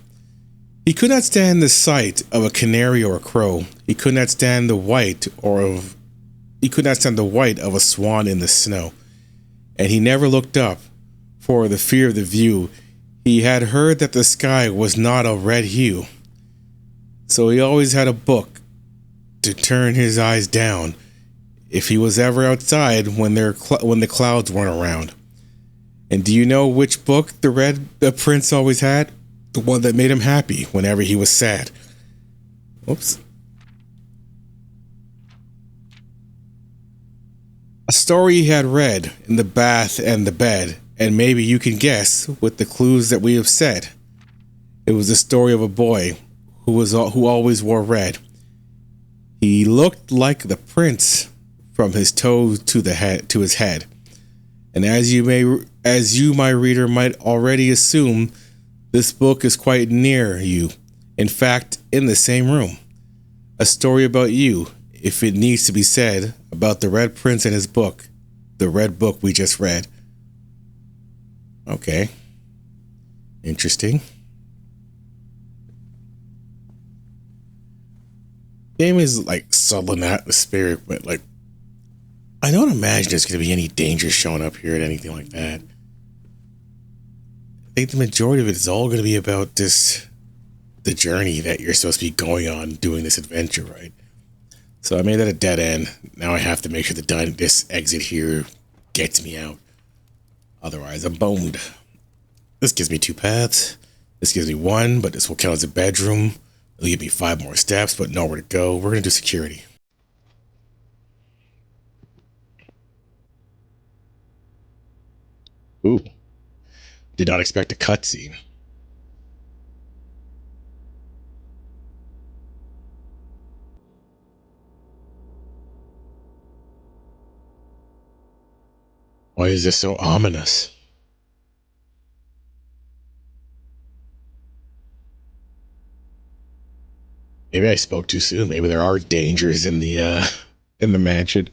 He could not stand the sight of a canary or a crow. He could not stand the white of a swan in the snow. And he never looked up for the fear of the view. He had heard that the sky was not a red hue. So he always had a book to turn his eyes down if he was ever outside when the clouds weren't around. And do you know which book the prince always had? The one that made him happy whenever he was sad. Oops. A story he had read in the bath and the bed, and maybe you can guess with the clues that we have said. It was the story of a boy who always wore red. He looked like the prince from his toes to his head. And as you, my reader, might already assume, this book is quite near you. In fact, in the same room. A story about you, if it needs to be said, about the Red Prince and his book. The red book we just read. Okay. Interesting. Game is like subtle in that spirit, but like I don't imagine there's going to be any danger showing up here or anything like that. I think the majority of it is all going to be about the journey that you're supposed to be going on doing this adventure, right? So I made that a dead end. Now I have to make sure this exit here gets me out. Otherwise, I'm boned. This gives me 2 paths. This gives me 1, but this will count as a bedroom. It'll give me 5 more steps, but nowhere to go. We're going to do security. Ooh. Did not expect a cutscene. Why is this so ominous? Maybe I spoke too soon. Maybe there are dangers in the mansion.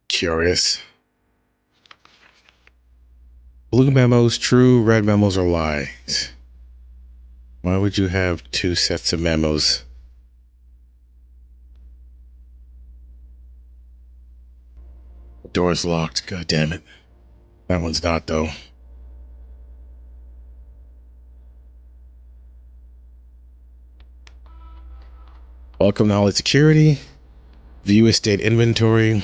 Curious. Blue memos true, red memos are lies. Why would you have two sets of memos? Door's locked. God damn it. That one's not, though. Welcome knowledge security. View estate inventory.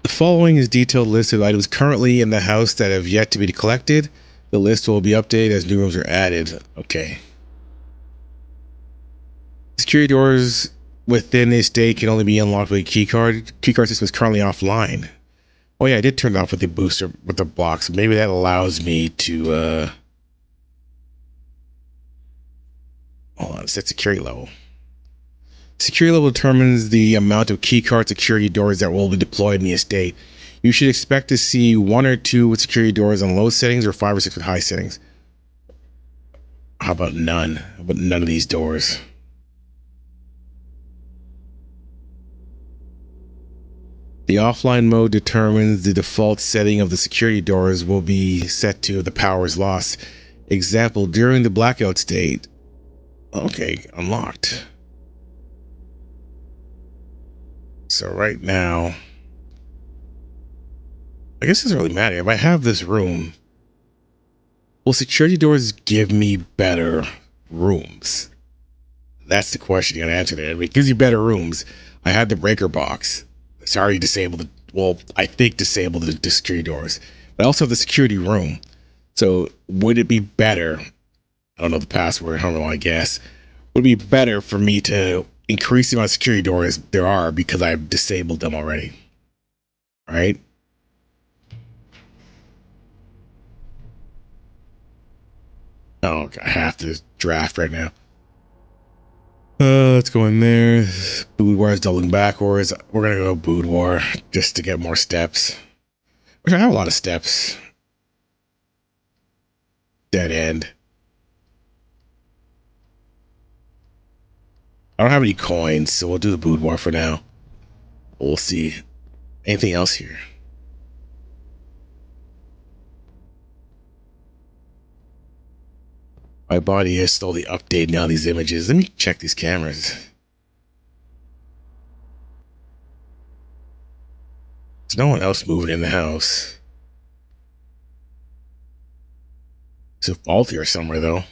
The following is detailed list of items currently in the house that have yet to be collected. The list will be updated as new rooms are added. Okay. Security doors within the estate can only be unlocked with a keycard. Keycard system is currently offline. Oh yeah, I did turn it off with the booster, with the blocks. Maybe that allows me to, hold on, set security level. Security level determines the amount of keycard security doors that will be deployed in the estate. You should expect to see 1 or 2 with security doors on low settings or 5 or 6 with high settings. How about none? How about none of these doors? The offline mode determines the default setting of the security doors will be set to the power is lost. Example, during the blackout state. Okay, unlocked. So right now, I guess it doesn't really matter. If I have this room, will security doors give me better rooms? That's the question you gotta answer there. If it gives you better rooms, I had the breaker box. It's already disabled. Well, I think disabled the security doors. But I also have the security room. So would it be better? I don't know the password. I don't know, I guess. Would it be better for me to increase the amount of security doors there are because I've disabled them already? Right? Oh, I have to draft right now. Let's go in there. Boudoir is doubling backwards. We're gonna go boudoir just to get more steps. Which I have a lot of steps. Dead end. I don't have any coins, so we'll do the boudoir for now. We'll see. Anything else here? My body is slowly updating all these images. Let me check these cameras. There's no one else moving in the house. There's a vault here somewhere, though.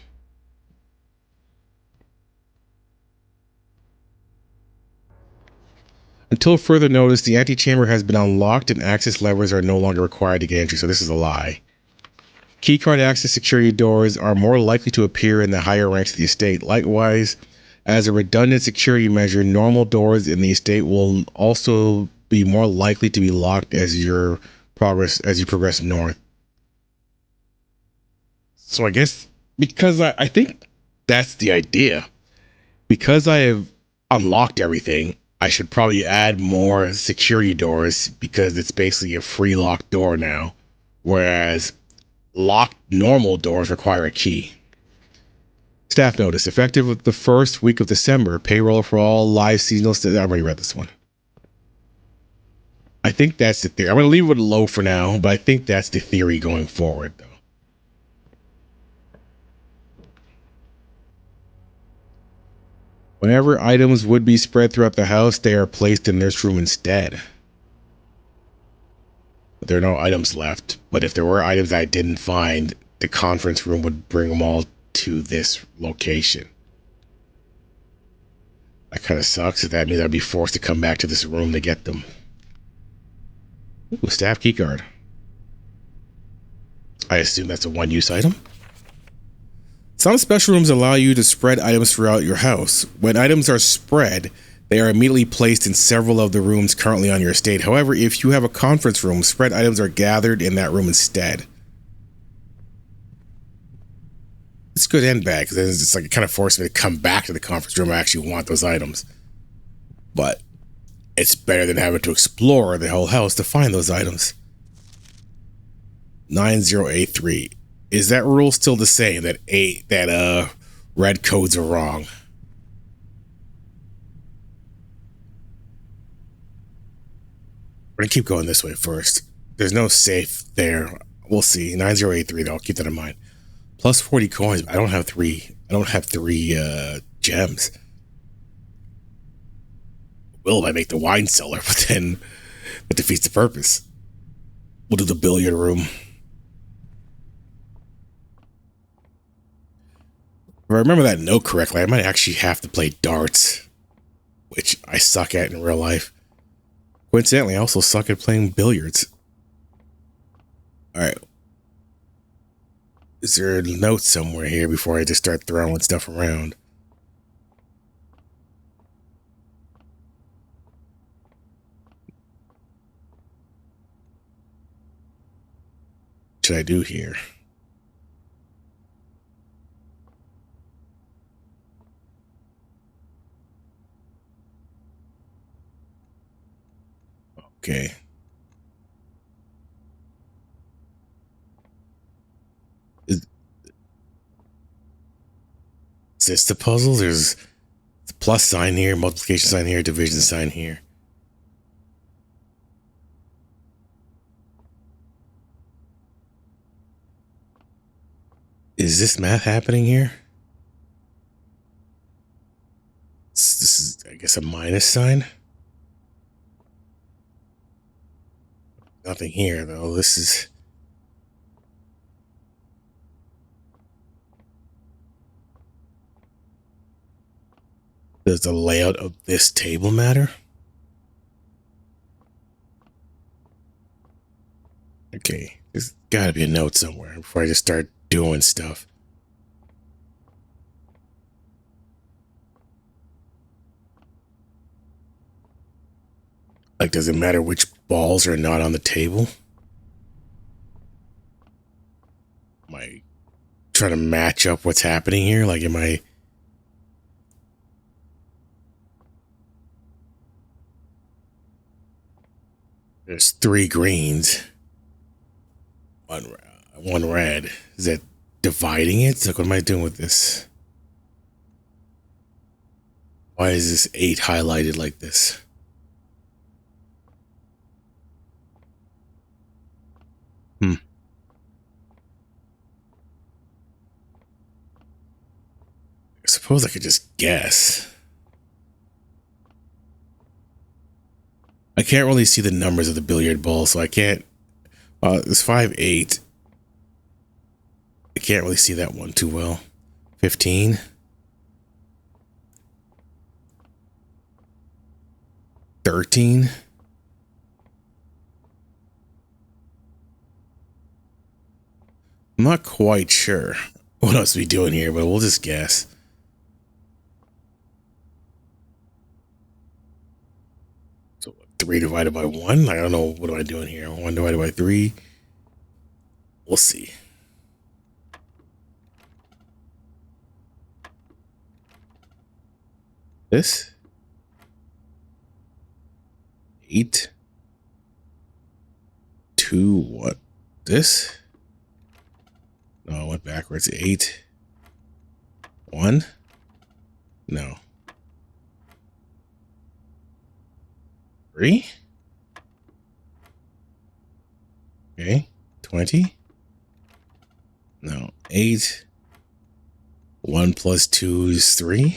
Until further notice, the antechamber has been unlocked and access levers are no longer required to get entry, so this is a lie. Keycard access security doors are more likely to appear in the higher ranks of the estate. Likewise, as a redundant security measure, normal doors in the estate will also be more likely to be locked as you progress north. So I guess because I think that's the idea. Because I have unlocked everything, I should probably add more security doors because it's basically a free locked door now. Whereas locked normal doors require a key. Staff notice, effective with the first week of December, payroll for all live seasonal. I already read this one. I think that's the theory. I'm going to leave it low for now, but I think that's the theory going forward, though. Whenever items would be spread throughout the house, they are placed in this room instead. There are no items left, but if there were items I didn't find, the conference room would bring them all to this location. That kind of sucks. That means I'd be forced to come back to this room to get them. Ooh, staff keycard. I assume that's a one-use item. Some special rooms allow you to spread items throughout your house. When items are spread, they are immediately placed in several of the rooms currently on your estate. However, if you have a conference room, spread items are gathered in that room instead. It's good and bad because it's like it kind of forced me to come back to the conference room. I actually want those items, but it's better than having to explore the whole house to find those items. 9083. Is that rule still the same? That red codes are wrong? We're gonna keep going this way first. There's no safe there. We'll see. 9083 though. I'll keep that in mind. Plus 40 coins. I don't have three. I don't have three gems. Will if I make the wine cellar, but then it defeats the purpose. We'll do the billiard room. If I remember that note correctly, I might actually have to play darts, which I suck at in real life. Coincidentally, I also suck at playing billiards. Alright. Is there a note somewhere here before I just start throwing stuff around? What should I do here? Okay. Is this the puzzle? There's the plus sign here, multiplication sign here, division sign here. Is this math happening here? This is, I guess, a minus sign. Nothing here, though. This is... Does the layout of this table matter? Okay, there's gotta be a note somewhere before I just start doing stuff. Like, does it matter which balls are not on the table? Am I trying to match up what's happening here? Like, am I... There's 3 greens. One red. Is that dividing it? Like, what am I doing with this? Why is this 8 highlighted like this? I suppose I could just guess. I can't really see the numbers of the billiard ball, so I can't... it's 5, 8. I can't really see that one too well. 15. 13. I'm not quite sure what else to be doing here, but we'll just guess. So 3 divided by 1? I don't know. What am I doing here? 1 divided by 3? We'll see. This? 8. 2, what? This? No, I went backwards. 8. 1? No. 3? Okay. 20? No. 8. 1 plus 2 is 3.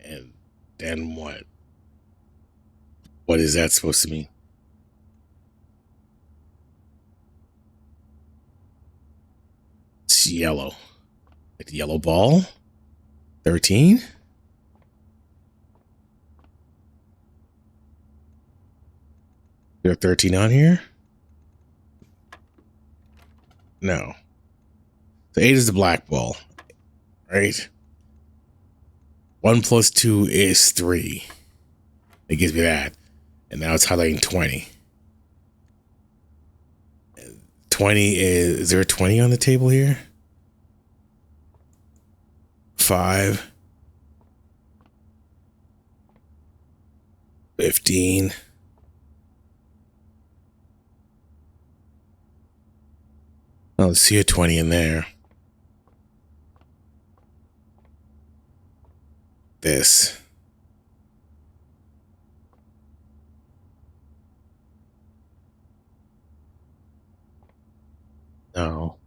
And then what? What is that supposed to mean? It's yellow. Like the yellow ball? 13? There are 13 on here? No. So 8 is the black ball. Right? 1 plus 2 is 3. It gives me that. And now it's highlighting 20. 20 is there a 20 on the table here? 5. 15. Oh, let's see a 20 in there. This. No.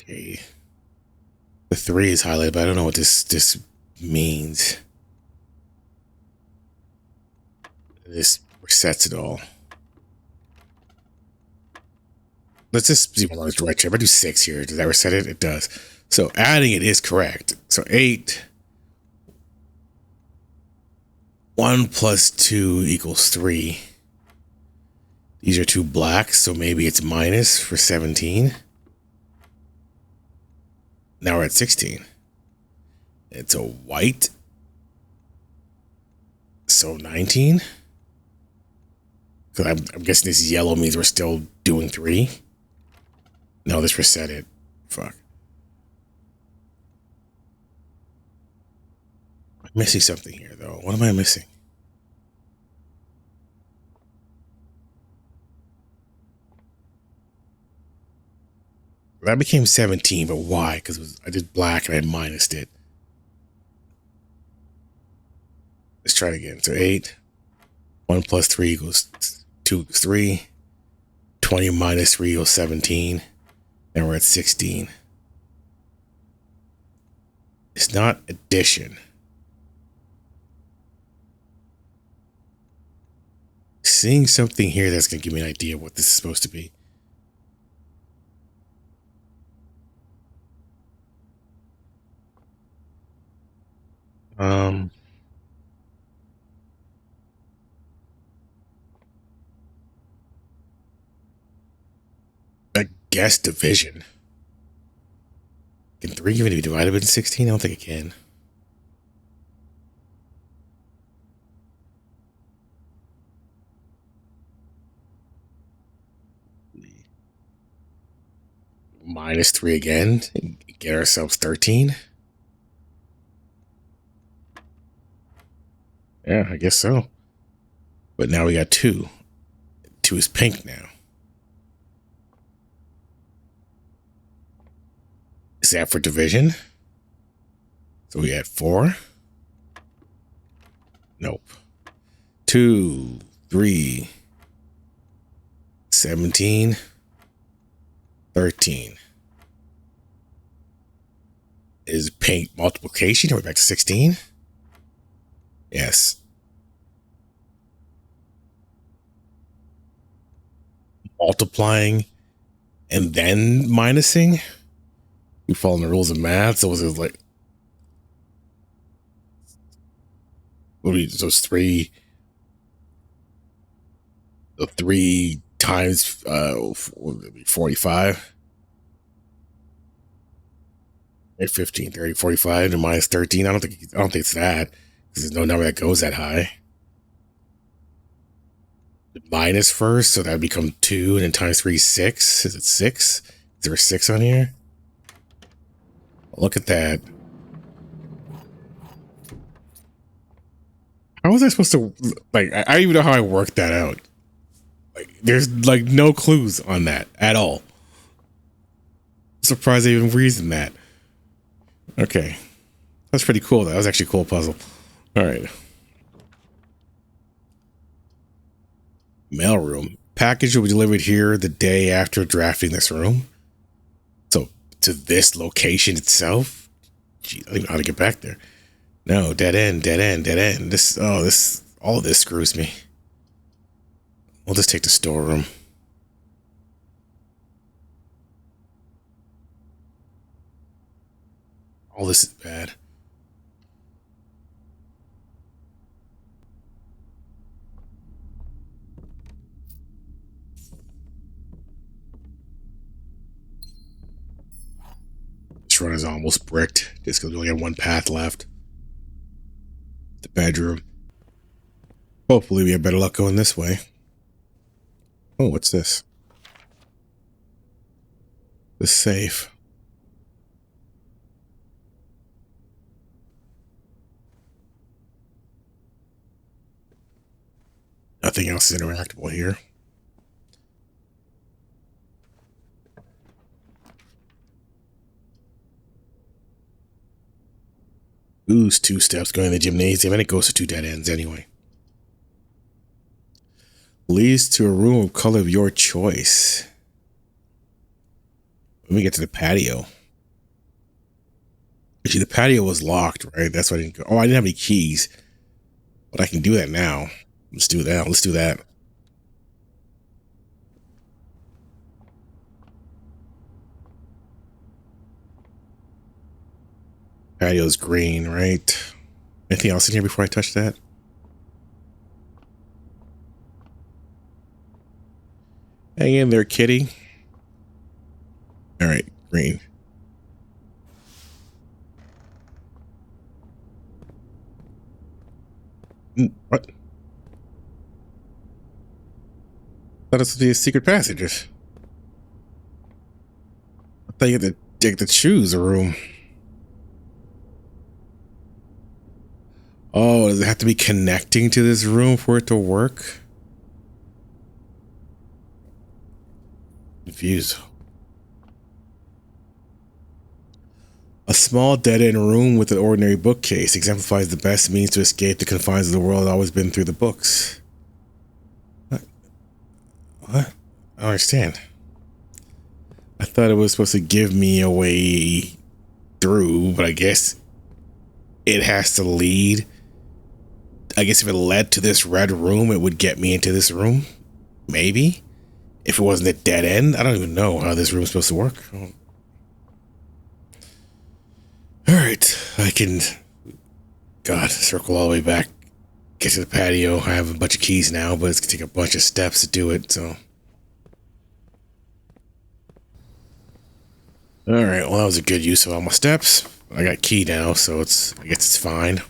Okay. The 3 is highlighted, but I don't know what this means. This resets it all. Let's just see one of those direction. If I do 6 here, does that reset it? It does. So adding it is correct. So 8. 1 plus 2 equals 3. These are 2 blacks, so maybe it's minus for 17. Now we're at 16. It's a white. So 19. Because I'm guessing this yellow means we're still doing 3. No, this reset it. Fuck. I'm missing something here, though. What am I missing? That became 17, but why? Because I did black and I minused it. Let's try it again. So 8. 1 plus 3 equals 2 equals 3. 20 minus 3 equals 17. And we're at 16. It's not addition. Seeing something here that's going to give me an idea of what this is supposed to be. I guess division. Can 3 even be divided by 16? I don't think it can. Minus 3 again. Get ourselves 13. Yeah, I guess so. But now we got 2. 2 is pink now. Is that for division? So we had 4. Nope. 2, 3, 17, 13. Is pink multiplication? Are we back to 16? Yes. Multiplying and then minusing? You follow the rules of math, so it was like, what do you, those 3, the 3 times 45, 15, 30, 45 to minus 13. I don't think it's that, because there's no number that goes that high. Minus first, so that would become 2, and then times 3 is 6. Is it 6? Is there a 6 on here? Look at that. How was I supposed to, like, I don't even know how I worked that out. Like, there's like no clues on that at all. I'm surprised I even reasoned that. Okay. That's pretty cool. That was actually a cool puzzle. All right. Mailroom. Package will be delivered here the day after drafting this room. So, to this location itself? Gee, I don't even know how to get back there. No, dead end, dead end, dead end. All of this screws me. We'll just take the storeroom. All this is bad. This run is almost bricked, just because we only have one path left. The bedroom. Hopefully we have better luck going this way. Oh, what's this? The safe. Nothing else is interactable here. Ooh, 2 steps going to the gymnasium, and it goes to 2 dead ends anyway. Leads to a room of color of your choice. Let me get to the patio. Actually, the patio was locked, right? That's why I didn't go. Oh, I didn't have any keys. But I can do that now. Let's do that. Let's do that. Patio's green, right? Anything else in here before I touch that? Hang in there, kitty. All right, green. What? Thought this would be a secret passages. I thought you had to choose a room. Oh, does it have to be connecting to this room for it to work? Confused. A small dead-end room with an ordinary bookcase exemplifies the best means to escape the confines of the world always been through the books. What? I don't understand. I thought it was supposed to give me a way through, but I guess it has to lead. I guess if it led to this red room, it would get me into this room. Maybe. If it wasn't a dead end, I don't even know how this room is supposed to work. Alright, I can, God, circle all the way back, get to the patio. I have a bunch of keys now, but it's going to take a bunch of steps to do it, so. Alright, well, that was a good use of all my steps. I got key now, so I guess it's fine.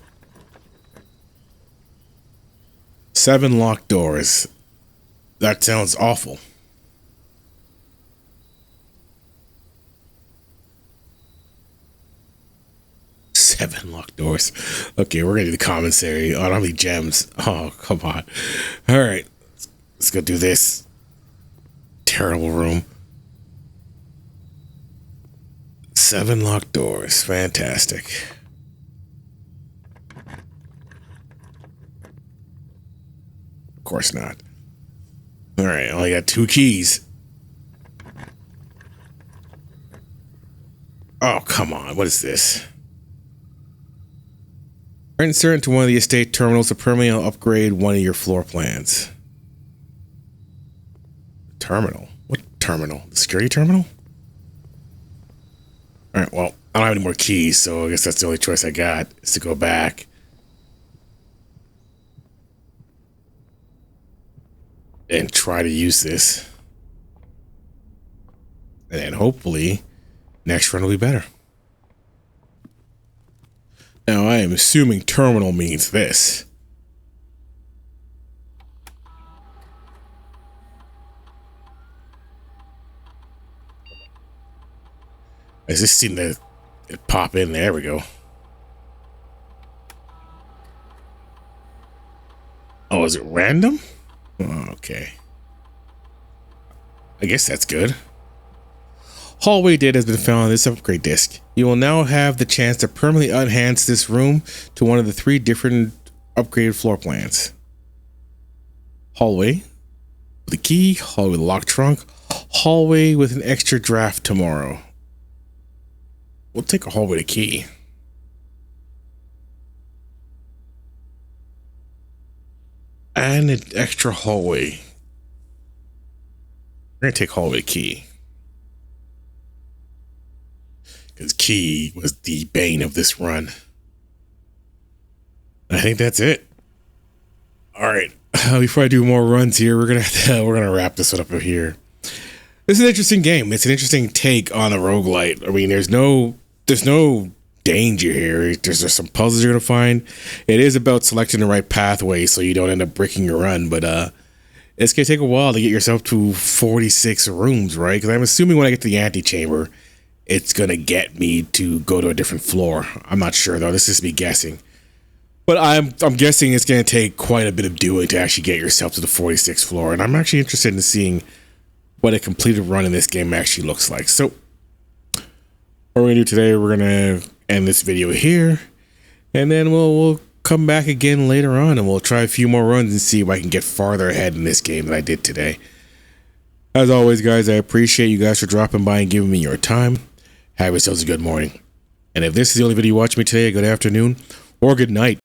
7 locked doors. That sounds awful. Seven locked doors. Okay, we're gonna do the commissary. Oh, I don't have any gems. Oh, come on. All right, let's go do this. Terrible room. 7 locked doors. Fantastic. Of course not. All right, I only got 2 keys. Oh, come on. What is this? Insert into one of the estate terminals to permanently upgrade one of your floor plans. Terminal? What terminal? The security terminal? Alright, well, I don't have any more keys, so I guess that's the only choice I got, is to go back. And try to use this. And then hopefully, next run will be better. Now, I am assuming terminal means this. I just seen it pop in. There we go. Oh, is it random? Oh, okay. I guess that's good. Hallway data has been found on this upgrade disk. You will now have the chance to permanently enhance this room to one of the 3 different upgraded floor plans. Hallway with a key, hallway with a locked trunk, hallway with an extra draft tomorrow. We'll take a hallway with a key. And an extra hallway. We're going to take hallway key. Because key was the bane of this run. I think that's it. All right. Before I do more runs here, we're gonna wrap this one up here. This is an interesting game. It's an interesting take on a roguelite. I mean, there's no danger here. There's just some puzzles you're gonna find. It is about selecting the right pathway so you don't end up breaking your run, but it's gonna take a while to get yourself to 46 rooms, right? Because I'm assuming when I get to the antechamber, it's gonna get me to go to a different floor. I'm not sure though. This is me guessing, but I'm guessing it's gonna take quite a bit of doing to actually get yourself to the 46th floor. And I'm actually interested in seeing what a completed run in this game actually looks like. So, what we're gonna do today, we're gonna end this video here, and then we'll come back again later on and we'll try a few more runs and see if I can get farther ahead in this game than I did today. As always, guys, I appreciate you guys for dropping by and giving me your time. Have yourselves a good morning. And if this is the only video you watch me today, good afternoon or good night.